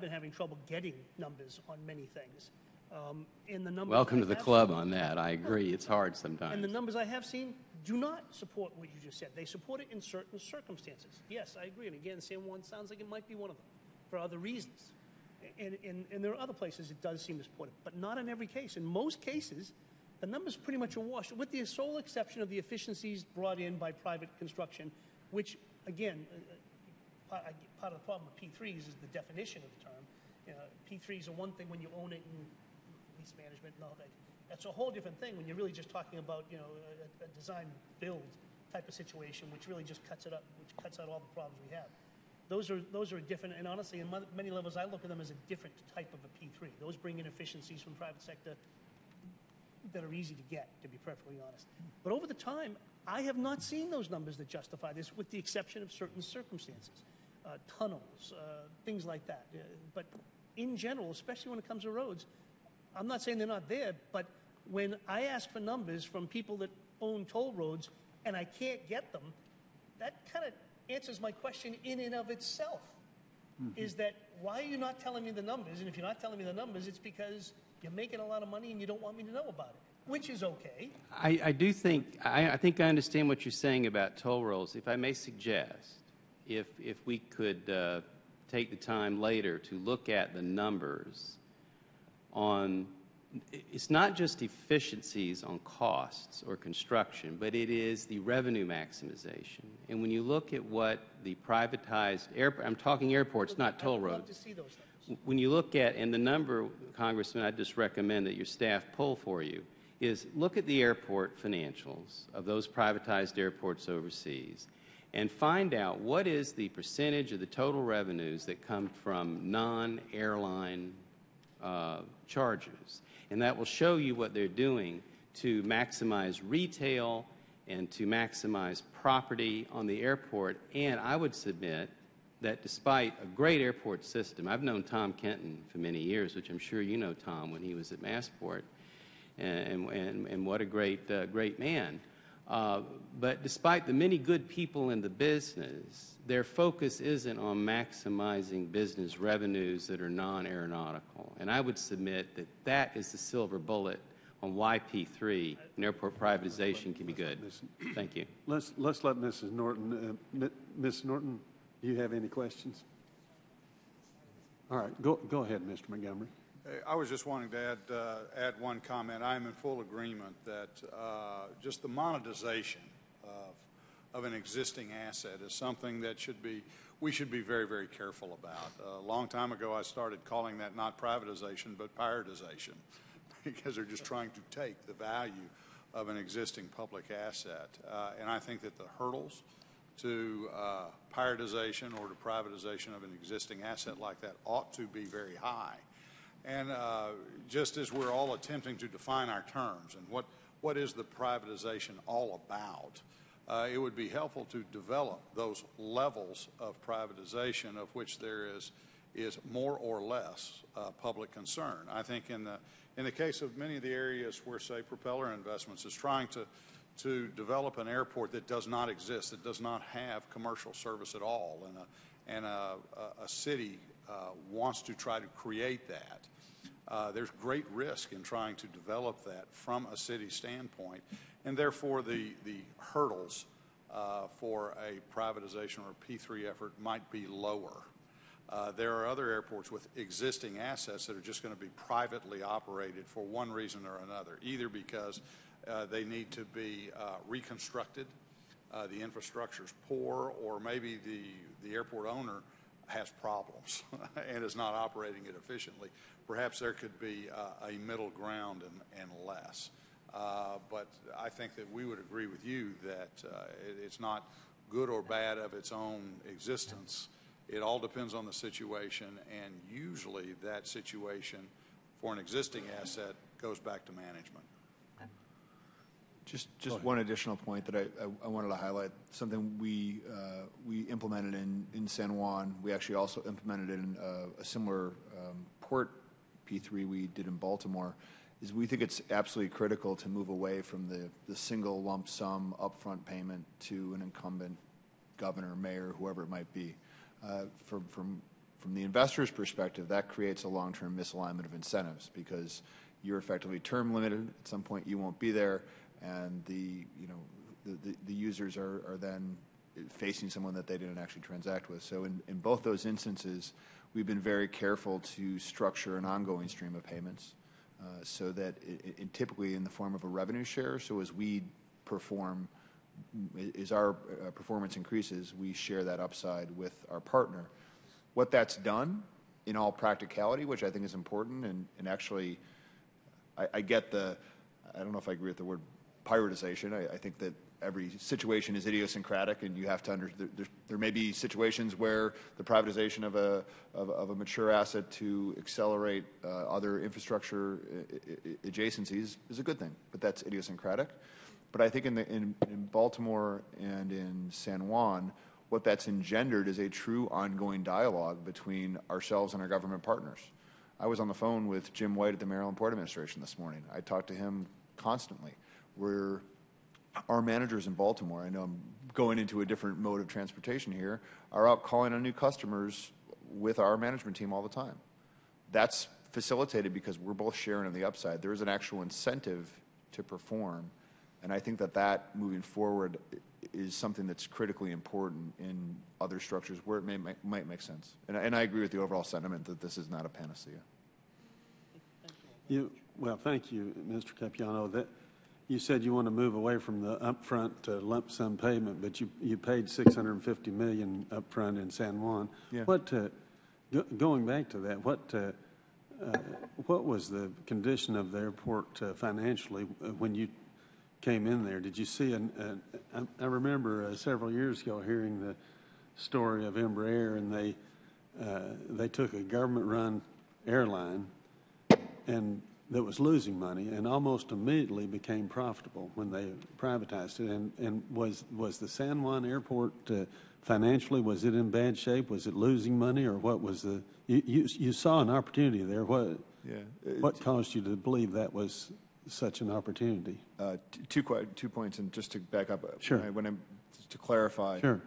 been having trouble getting numbers on many things. The numbers Welcome to the club on that. I agree. It's hard sometimes. And the numbers I have seen do not support what you just said. They support it in certain circumstances. Yes, I agree. And again, San Juan sounds like it might be one of them for other reasons. And there are other places it does seem to support it, but not in every case. In most cases, the numbers pretty much are washed, with the sole exception of the efficiencies brought in by private construction, which, again, part of the problem with P3s is the definition of the term. You know, P3s are one thing when you own it and lease management and all that. That's a whole different thing when you're really just talking about, you know, a design build type of situation, which really just cuts it up, which cuts out all the problems we have. Those are different, and honestly, in many levels, I look at them as a different type of a P3. Those bring in efficiencies from the private sector that are easy to get, to be perfectly honest. But over the time, I have not seen those numbers that justify this, with the exception of certain circumstances, tunnels, things like that. But in general, especially when it comes to roads, I'm not saying they're not there, but when I ask for numbers from people that own toll roads and I can't get them, that kind of answers my question in and of itself. Is that, why are you not telling me the numbers? And if you're not telling me the numbers, it's because you're making a lot of money and you don't want me to know about it, which is okay. I do think, I think I understand what you're saying about toll roads. If I may suggest, if we could take the time later to look at the numbers on, it's not just efficiencies on costs or construction, but it is the revenue maximization. And when you look at what the privatized airport, I'm talking airports, not toll I'd love roads. to see those numbers. When you look at, and the number, Congressman, I just recommend that your staff pull for you, is look at the airport financials of those privatized airports overseas and find out what is the percentage of the total revenues that come from non-airline charges. And that will show you what they're doing to maximize retail and to maximize property on the airport. And I would submit that despite a great airport system, I've known Tom Kenton for many years, which I'm sure you know Tom when he was at Massport, and what a great man. But despite the many good people in the business, their focus isn't on maximizing business revenues that are non-aeronautical. And I would submit that that is the silver bullet on why P3 and airport privatization can be good. Thank you. Let's let Mrs. Norton. Ms. Norton, do you have any questions? All right, go ahead, Mr. Montgomery. I was just wanting to add one comment. I am in full agreement that just the monetization of an existing asset is something that we should be very, very careful about. A long time ago, I started calling that not privatization, but prioritization, because they're just trying to take the value of an existing public asset. And I think that the hurdles to prioritization or to privatization of an existing asset like that ought to be very high. And just as we're all attempting to define our terms and what is the privatization all about, it would be helpful to develop those levels of privatization of which there is more or less public concern. I think in the case of many of the areas where, say, Propeller Investments is trying to develop an airport that does not exist, that does not have commercial service at all, and a city wants to try to create that. There's great risk in trying to develop that from a city standpoint, and therefore the hurdles for a privatization or a P3 effort might be lower. There are other airports with existing assets that are just going to be privately operated for one reason or another, either because they need to be reconstructed, the infrastructure's poor, or maybe the airport owner has problems and is not operating it efficiently. Perhaps there could be a middle ground and less. But I think that we would agree with you that it's not good or bad of its own existence. It all depends on the situation, and usually that situation for an existing asset goes back to management. Just one additional point that I wanted to highlight, something we implemented in San Juan. We actually also implemented it in a similar port P3 we did in Baltimore, is we think it's absolutely critical to move away from the single lump sum upfront payment to an incumbent governor, mayor, whoever it might be. From the investor's perspective, that creates a long-term misalignment of incentives because you're effectively term limited. At some point, you won't be there, and the users are then facing someone that they didn't actually transact with. So in both those instances, we've been very careful to structure an ongoing stream of payments so that typically in the form of a revenue share. So as we perform as our performance increases, we share that upside with our partner. What that's done in all practicality, which I think is important, and actually I get I don't know if I agree with the word prioritization. I think that every situation is idiosyncratic, and you have to there may be situations where the privatization of a mature asset to accelerate other infrastructure adjacencies is a good thing, but that's idiosyncratic. But I think in Baltimore and in San Juan, what that's engendered is a true ongoing dialogue between ourselves and our government partners. I was on the phone with Jim White at the Maryland Port Administration this morning. I talk to him constantly. Our managers in Baltimore, I know I'm going into a different mode of transportation here, are out calling on new customers with our management team all the time. That's facilitated because we're both sharing on the upside. There is an actual incentive to perform, and I think that moving forward is something that's critically important in other structures where it might make sense. And I agree with the overall sentiment that this is not a panacea. Well, thank you, Mr. Capiano. You said you want to move away from the upfront lump sum payment, but you paid $650 million upfront in San Juan. Yeah. Going back to that, what was the condition of the airport financially when you came in there? Did you see I remember several years ago hearing the story of Embraer, and they took a government-run airline and that was losing money, and almost immediately became profitable when they privatized it. And was the San Juan airport financially, was it in bad shape? Was it losing money, or what was you saw an opportunity there? What caused you to believe that was such an opportunity? Two points, and just to back up. Sure. To clarify. Sure.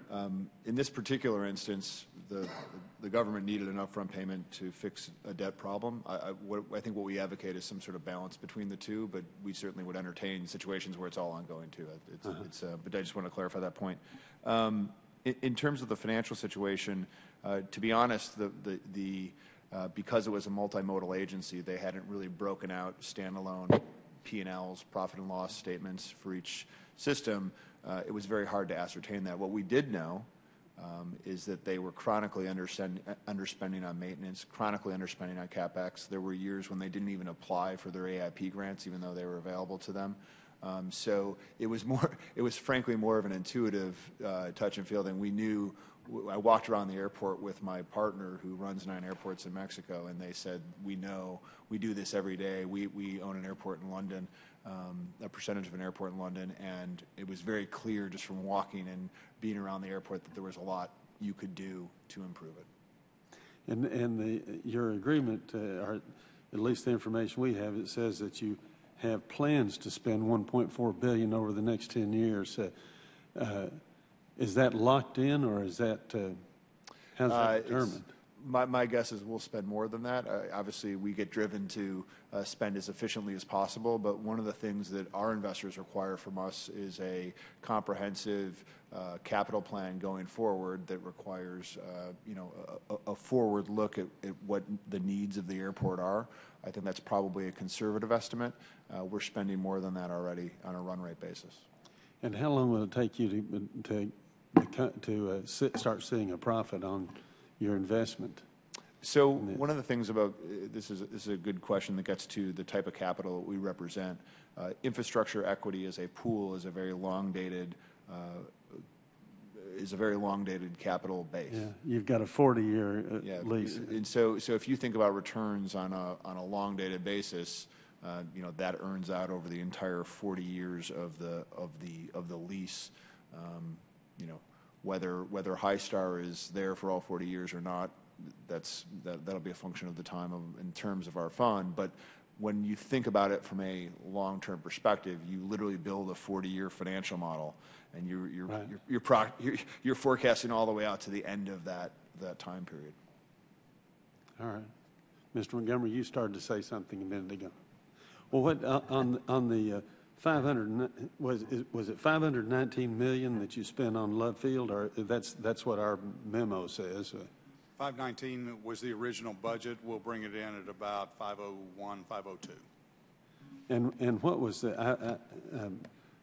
In this particular instance, the government needed an upfront payment to fix a debt problem. I think what we advocate is some sort of balance between the two, but we certainly would entertain situations where it's all ongoing too. But I just want to clarify that point. In terms of the financial situation, to be honest, because it was a multimodal agency, they hadn't really broken out standalone P&Ls, profit and loss statements for each system. It was very hard to ascertain that. What we did know is that they were chronically underspending on maintenance, chronically underspending on CapEx. There were years when they didn't even apply for their AIP grants, even though they were available to them. So it was frankly more of an intuitive touch and feel than we knew. I walked around the airport with my partner who runs 9 airports in Mexico, and they said, we know, we do this every day. We own an airport in London, a percentage of an airport in London, and it was very clear just from walking and being around the airport that there was a lot you could do to improve it. And your agreement, or at least the information we have, it says that you have plans to spend $1.4 billion over the next 10 years. Is that locked in, or is that how's that determined? My guess is we'll spend more than that. Obviously, we get driven to spend as efficiently as possible, but one of the things that our investors require from us is a comprehensive capital plan going forward that requires a forward look at what the needs of the airport are. I think that's probably a conservative estimate. We're spending more than that already on a run rate basis. And how long will it take you to start seeing a profit on your investment? So one of the things about this is a good question that gets to the type of capital we represent. Infrastructure equity as a pool is a very long dated capital base. Yeah, you've got a 40-year lease. And so if you think about returns on a long dated basis, that earns out over the entire 40 years of the lease. Whether High Star is there for all 40 years or not, that'll be a function of the time in terms of our fund. But when you think about it from a long-term perspective, you literally build a 40-year financial model, and you're forecasting all the way out to the end of that time period. All right, Mr. Montgomery, you started to say something a minute ago. Well, what on the 500 was it $519 million that you spent on Love Field, or that's what our memo says? 519 was the original budget. We'll bring it in at about 501, 502. And what was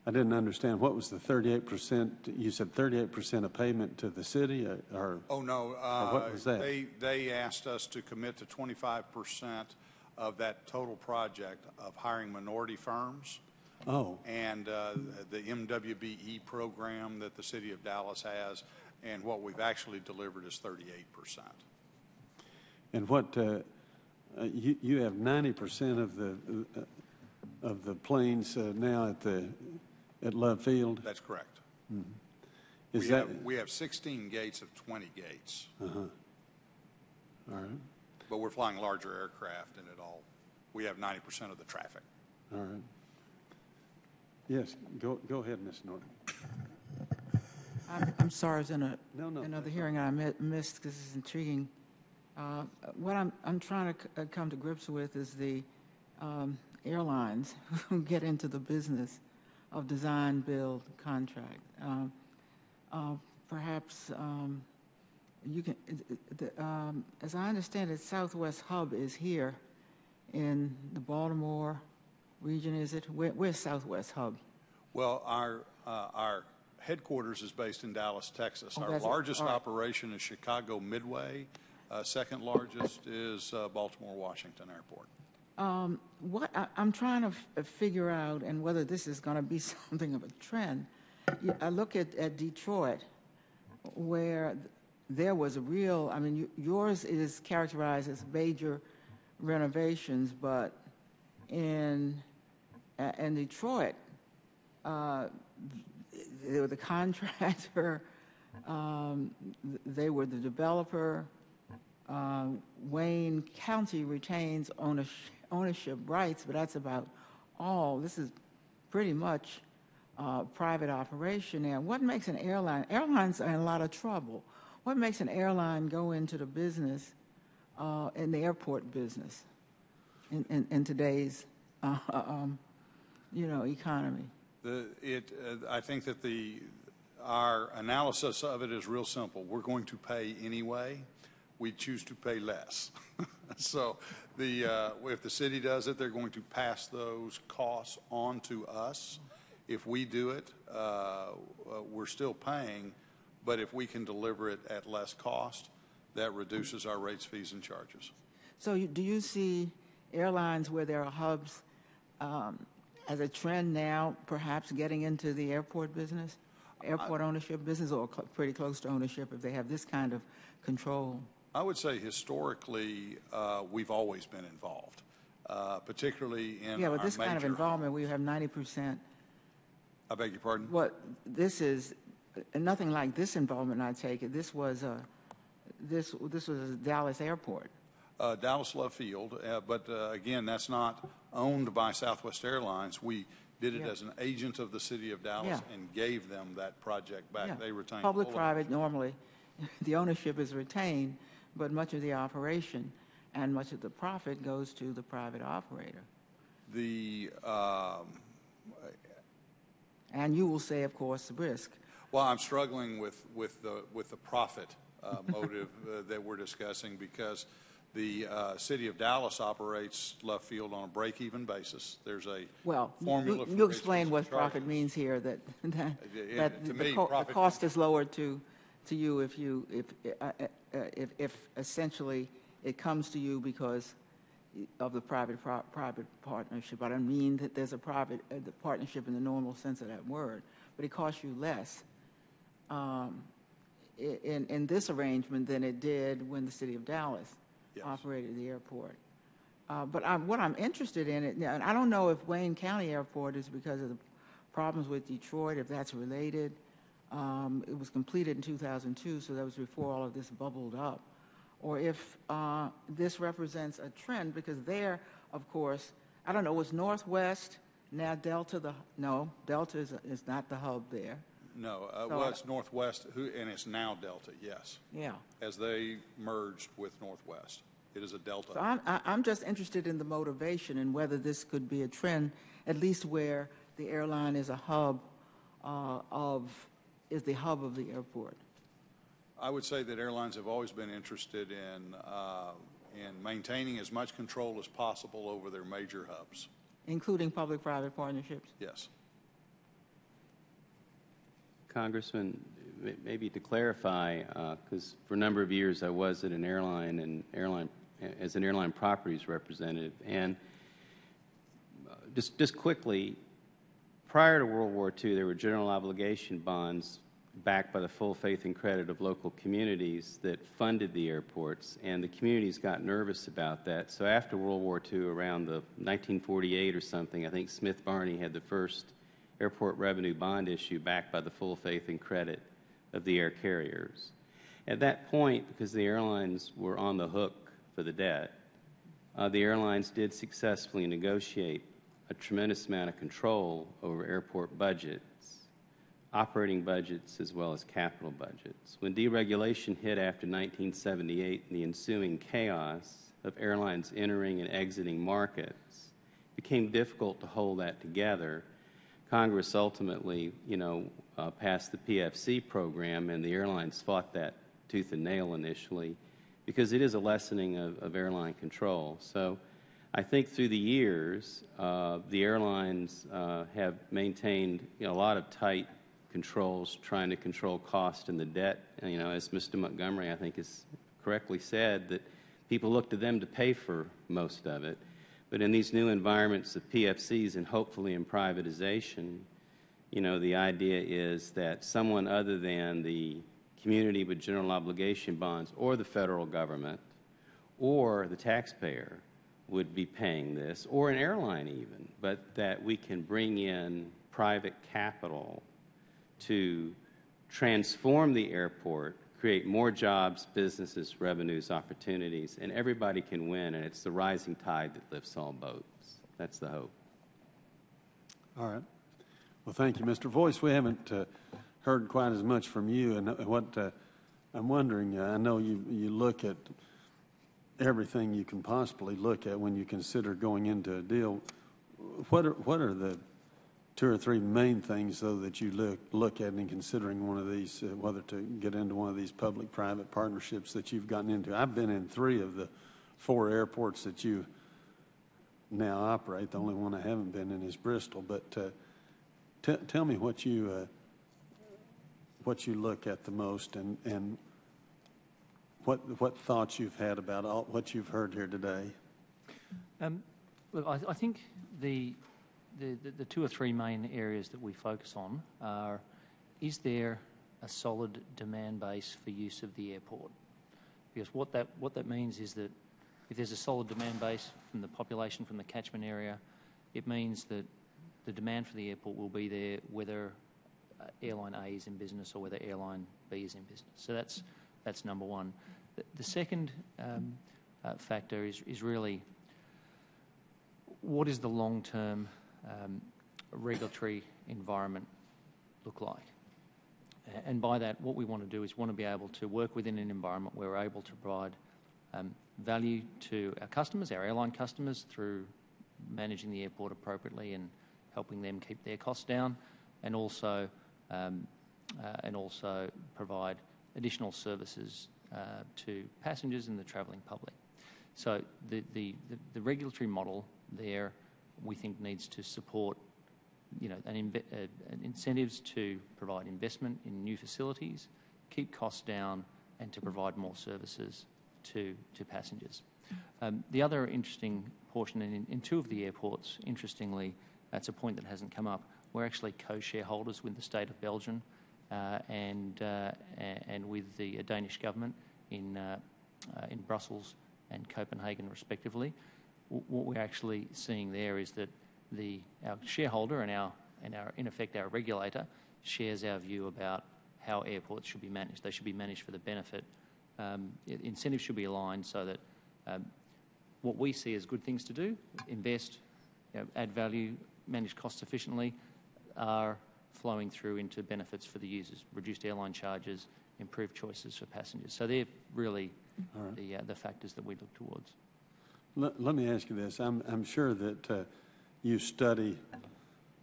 I didn't understand. What was the 38%? You said 38% of payment to the city, or? Oh, no. What was that? They asked us to commit to 25% of that total project of hiring minority firms. Oh, And the MWBE program that the city of Dallas has, and what we've actually delivered is 38%. and what, you have 90% of the planes now at Love Field? That's correct. Is that, We have 16 gates of 20 gates, all right, but we're flying larger aircraft in it all. We have 90% of the traffic. all right. Yes, go ahead, Ms. Norton. I'm sorry, I was in No, another hearing I missed because it's intriguing. What I'm trying to come to grips with is the airlines who get into the business of design, build, contract. Perhaps you can, as I understand it, Southwest Hub is here in the Baltimore region, is it? Where's Southwest Hub? Well, our headquarters is based in Dallas, Texas. Oh, Our that's it. largest All right. operation is Chicago Midway. Second largest is Baltimore Washington Airport. What I'm trying to figure out, and whether this is going to be something of a trend, I look at Detroit, where there was a real, I mean, yours is characterized as major renovations, but in Detroit, they were the contractor, they were the developer. Wayne County retains ownership rights, but that's about all. This is pretty much private operation now. What makes an airline? Airlines are in a lot of trouble. What makes an airline go into the business, in the airport business, in today's, economy? I think that our analysis of it is real simple. We're going to pay anyway. We choose to pay less. So if the city does it, they're going to pass those costs on to us. If we do it, we're still paying, but if we can deliver it at less cost, that reduces our rates, fees, and charges. So do you see airlines where there are hubs as a trend now, perhaps getting into the airport business, airport ownership business, or pretty close to ownership if they have this kind of control? I would say historically, we've always been involved, particularly in Yeah, but our this kind of major- involvement, where you have 90%. I beg your pardon? What this is, nothing like this involvement, I take it. This was a Dallas Airport. Dallas Love Field, but again, that's not owned by Southwest Airlines. We did it Yeah. as an agent of the city of Dallas Yeah. and gave them that project back. Yeah. They retained full Public-private, normally, the ownership is retained, but much of the operation and much of the profit goes to the private operator. And you will say, of course, risk. Well, I'm struggling with the profit motive that we're discussing, because the city of Dallas operates Love Field on a break-even basis. There's a Well, formula for you rates, explain fees, what and profit charges. means here, that To me, the profit- cost is lower to you if essentially it comes to you because of the private partnership. I don't mean that there's a private the partnership in the normal sense of that word, but it costs you less in this arrangement than it did when the city of Dallas Yes. operated the airport. But what I'm interested in, and I don't know if Wayne County Airport is because of the problems with Detroit, if that's related. It was completed in 2002, so that was before all of this bubbled up. Or if this represents a trend, because there, of course, I don't know, was Northwest, now Delta no, Delta is not the hub there. No, So well, it's Northwest, and it's now Delta, yes, Yeah. as they merged with Northwest. It is a Delta. So I'm just interested in the motivation and whether this could be a trend, at least where the airline is a hub is the hub of the airport. I would say that airlines have always been interested in maintaining as much control as possible over their major hubs. Including public-private partnerships. Yes. Congressman, maybe to clarify, because for a number of years I was at an airline as an airline properties representative, and just quickly, prior to World War II, there were general obligation bonds backed by the full faith and credit of local communities that funded the airports, and the communities got nervous about that. So after World War II, around the 1948 or something, I think Smith Barney had the first airport revenue bond issue backed by the full faith and credit of the air carriers. At that point, because the airlines were on the hook for the debt, the airlines did successfully negotiate a tremendous amount of control over airport budgets, operating budgets as well as capital budgets. When deregulation hit after 1978 and the ensuing chaos of airlines entering and exiting markets, it became difficult to hold that together. Congress ultimately, passed the PFC program, and the airlines fought that tooth and nail initially because it is a lessening of airline control. So I think through the years, the airlines have maintained a lot of tight controls, trying to control cost and the debt. As Mr. Montgomery, I think, has correctly said, that people look to them to pay for most of it. But in these new environments of PFCs and hopefully in privatization, the idea is that someone other than the community with general obligation bonds or the federal government or the taxpayer would be paying this, or an airline even, but that we can bring in private capital to transform the airport, create more jobs, businesses, revenues, opportunities, and everybody can win, and it's the rising tide that lifts all boats. That's the hope. All right. Well, thank you, Mr. Voice. We haven't heard quite as much from you, and what I'm wondering, I know you look at everything you can possibly look at when you consider going into a deal. What are the two or three main things, though, that you look at in considering one of these, whether to get into one of these public-private partnerships that you've gotten into? I've been in 3 of the 4 airports that you now operate. The only one I haven't been in is Bristol. But tell me what you look at the most, and what thoughts you've had about what you've heard here today. Look, I think the 2 or 3 main areas that we focus on are, is there a solid demand base for use of the airport? Because what that means is that if there's a solid demand base from the population, from the catchment area, it means that the demand for the airport will be there whether airline A is in business or whether airline B is in business. So that's number one. The second factor is really, what is the long-term regulatory environment look like? And by that, what we want to do is want to be able to work within an environment where we're able to provide value to our customers, our airline customers, through managing the airport appropriately and helping them keep their costs down, and also provide additional services to passengers and the travelling public. So the regulatory model there, we think, needs to support incentives to provide investment in new facilities, keep costs down, and to provide more services to passengers. The other interesting portion, in 2 of the airports, interestingly, that's a point that hasn't come up, we're actually co-shareholders with the state of Belgium and with the Danish government in Brussels and Copenhagen, respectively. What we're actually seeing there is that our shareholder and our in effect our regulator shares our view about how airports should be managed. They should be managed for the benefit. Incentives should be aligned so that what we see as good things to do, invest, add value, manage costs efficiently, are flowing through into benefits for the users, reduced airline charges, improved choices for passengers. So they're really the factors that we look towards. Let me ask you this. I'm sure that you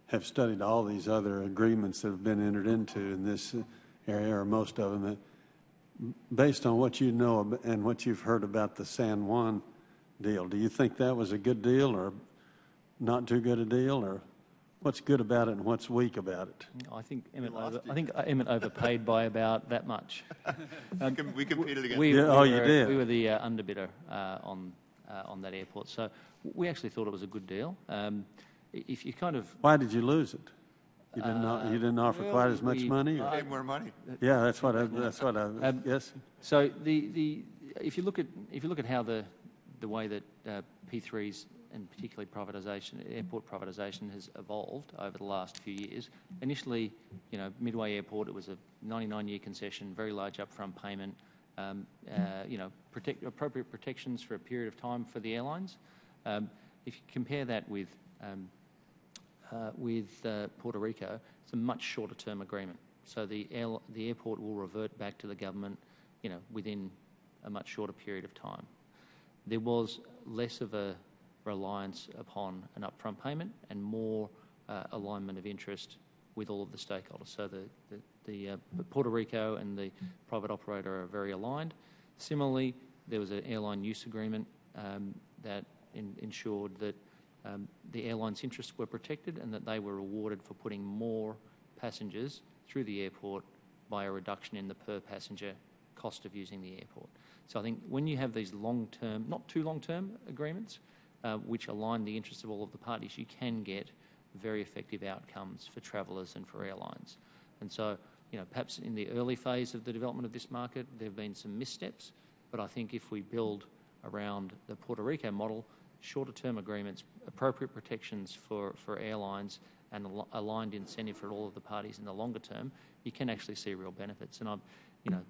have studied all these other agreements that have been entered into in this area, or most of them. Based on what you know and what you've heard about the San Juan deal, do you think that was a good deal or not too good a deal? Or What's good about it and what's weak about it? I think Emmett overpaid by about that much. We competed against We, you. Oh, you did? We were the underbidder on that airport, so we actually thought it was a good deal. If you kind of Why did you lose it? You didn't offer quite as much money? Or? Paid more money. Yeah, that's what I was guessing. So if you look at how the way that P3s and particularly privatisation, airport privatisation has evolved over the last few years. Initially, Midway Airport, it was a 99-year concession, very large upfront payment, appropriate protections for a period of time for the airlines. If you compare that with Puerto Rico, it's a much shorter term agreement. So the airport will revert back to the government, within a much shorter period of time. There was less of a reliance upon an upfront payment and more alignment of interest with all of the stakeholders. So the Puerto Rico and the private operator are very aligned. Similarly, there was an airline use agreement that ensured that the airline's interests were protected and that they were rewarded for putting more passengers through the airport by a reduction in the per passenger cost of using the airport. So I think when you have these long-term, not too long-term agreements, which align the interests of all of the parties, you can get very effective outcomes for travellers and for airlines. And so, perhaps in the early phase of the development of this market, there have been some missteps, but I think if we build around the Puerto Rico model, shorter-term agreements, appropriate protections for airlines, and aligned incentive for all of the parties in the longer term, you can actually see real benefits. And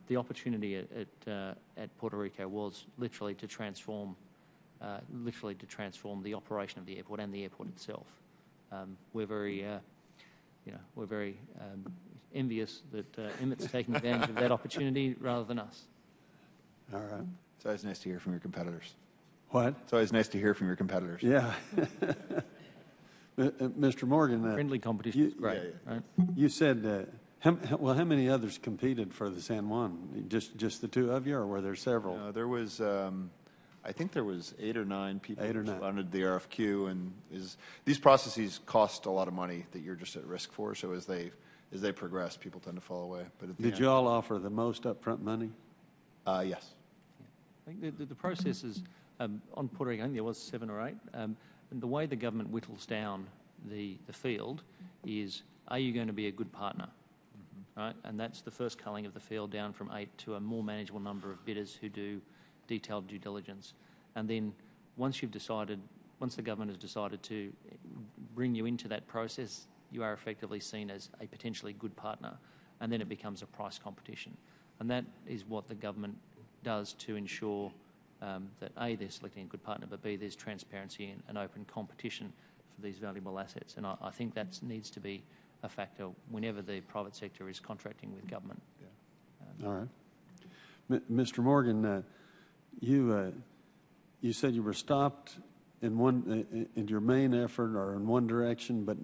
the opportunity at Puerto Rico was literally to transform the operation of the airport and the airport itself. We're very envious that Emmett's taking advantage of that opportunity rather than us. All right. It's always nice to hear from your competitors. What? It's always nice to hear from your competitors. Yeah. Mr. Morgan. Friendly competition is great. Yeah. Right? You said, how many others competed for the San Juan? Just the two of you, or were there several? There was, I think there was 8 or 9 people who responded to the RFQ, and these processes cost a lot of money that you're just at risk for. So as they progress, people tend to fall away. But at the Did end, you all offer the most upfront money? Yes. I think the process is, on Puerto Rico, I think there was 7 or 8. And the way the government whittles down the field is, are you going to be a good partner? Right? And that's the first culling of the field down from 8 to a more manageable number of bidders who do detailed due diligence. And then once the government has decided to bring you into that process, you are effectively seen as a potentially good partner, and then it becomes a price competition. And that is what the government does to ensure that A, they're selecting a good partner, but B, there's transparency and open competition for these valuable assets. And I think that needs to be a factor whenever the private sector is contracting with government. Yeah. All right. Mr. Morgan, you said you were stopped in your main effort or in one direction, but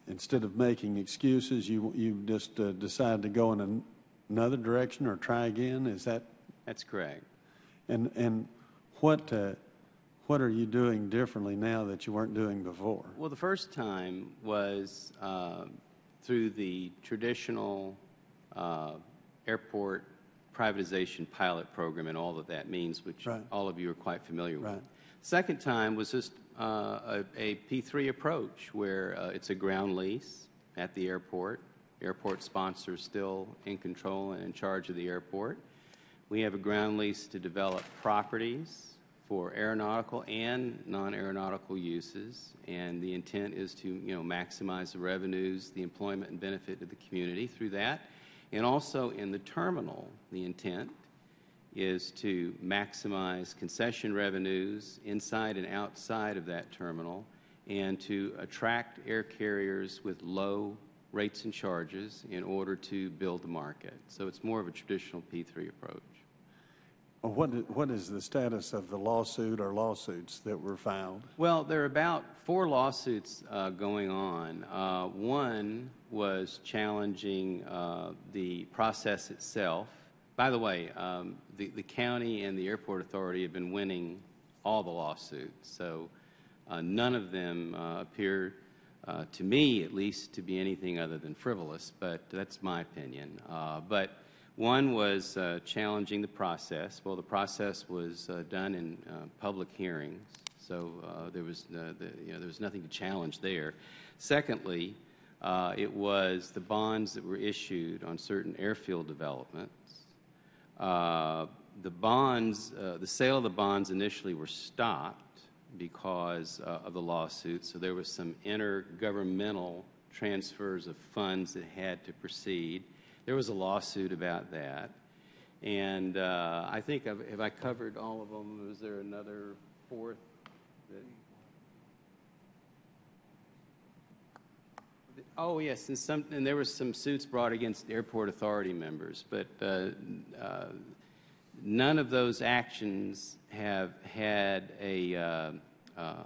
instead of making excuses, you just decided to go in another direction or try again. Is that? That's correct. And what are you doing differently now that you weren't doing before? Well, the first time was through the traditional airport privatization pilot program and all that means, which all of you are quite familiar with. Second time was just a P3 approach where it's a ground lease at the airport. Airport sponsors still in control and in charge of the airport. We have a ground lease to develop properties for aeronautical and non-aeronautical uses, and the intent is to maximize the revenues, the employment and benefit to the community through that. And also in the terminal, the intent is to maximize concession revenues inside and outside of that terminal and to attract air carriers with low rates and charges in order to build the market. So it's more of a traditional P3 approach. What is the status of the lawsuit or lawsuits that were filed? Well, there are about 4 lawsuits going on. One was challenging the process itself. By the way, the county and the airport authority have been winning all the lawsuits, so none of them appear to me at least, to be anything other than frivolous, but that's my opinion. But one was challenging the process. Well, the process was done in public hearings, so there was nothing to challenge there. Secondly, it was the bonds that were issued on certain airfield developments. The bonds, the sale of the bonds initially were stopped because of the lawsuit, so there was some intergovernmental transfers of funds that had to proceed. There was a lawsuit about that, and I think have I covered all of them? Was there another fourth? Oh yes, and there was some suits brought against airport authority members, but none of those actions have had a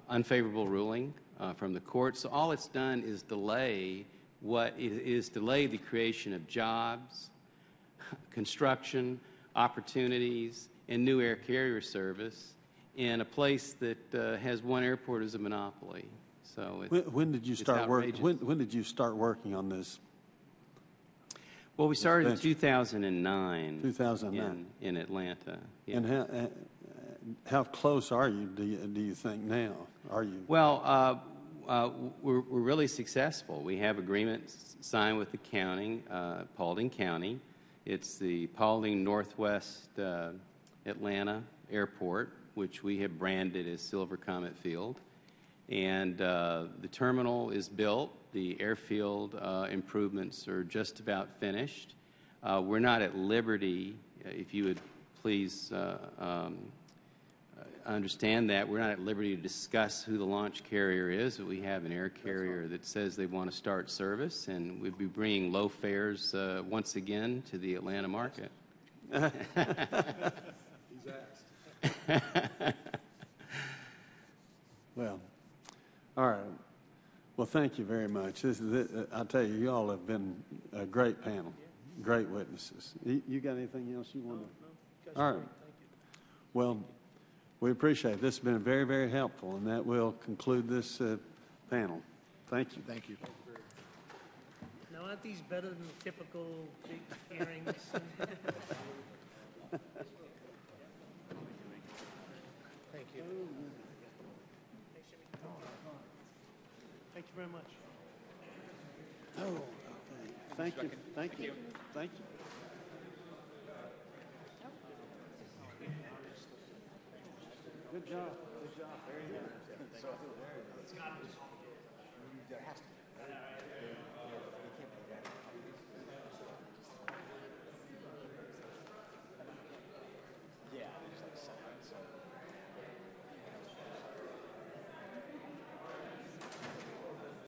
unfavorable ruling from the court. So all it's done is delay the creation of jobs, construction, opportunities, and new air carrier service in a place that has one airport as a monopoly. So when did you start working? When did you start working on this? Well, we started in 2009. 2009 in Atlanta. Yeah. And how close are you? Do you think now? Are you? Well, we're really successful. We have agreements signed with the county, Paulding County. It's the Paulding Northwest Atlanta Airport, which we have branded as Silver Comet Field. And the terminal is built. The airfield improvements are just about finished. We're not at liberty, if you would please understand that, we're not at liberty to discuss who the launch carrier is, but we have an air carrier that says they want to start service, and we'll be bringing low fares once again to the Atlanta market. He's asked. Well, all right. Well, thank you very much. I tell you, you all have been a great panel, great witnesses. You got anything else you want to? No. All right. Well, we appreciate it. This has been very, very helpful, and that will conclude this panel. Thank you. Thank you. Now, aren't these better than the typical big hearings? Thank you. Thank you very much. Oh, okay. Thank you. Thank you. Thank you. Good job. Good job. Very good.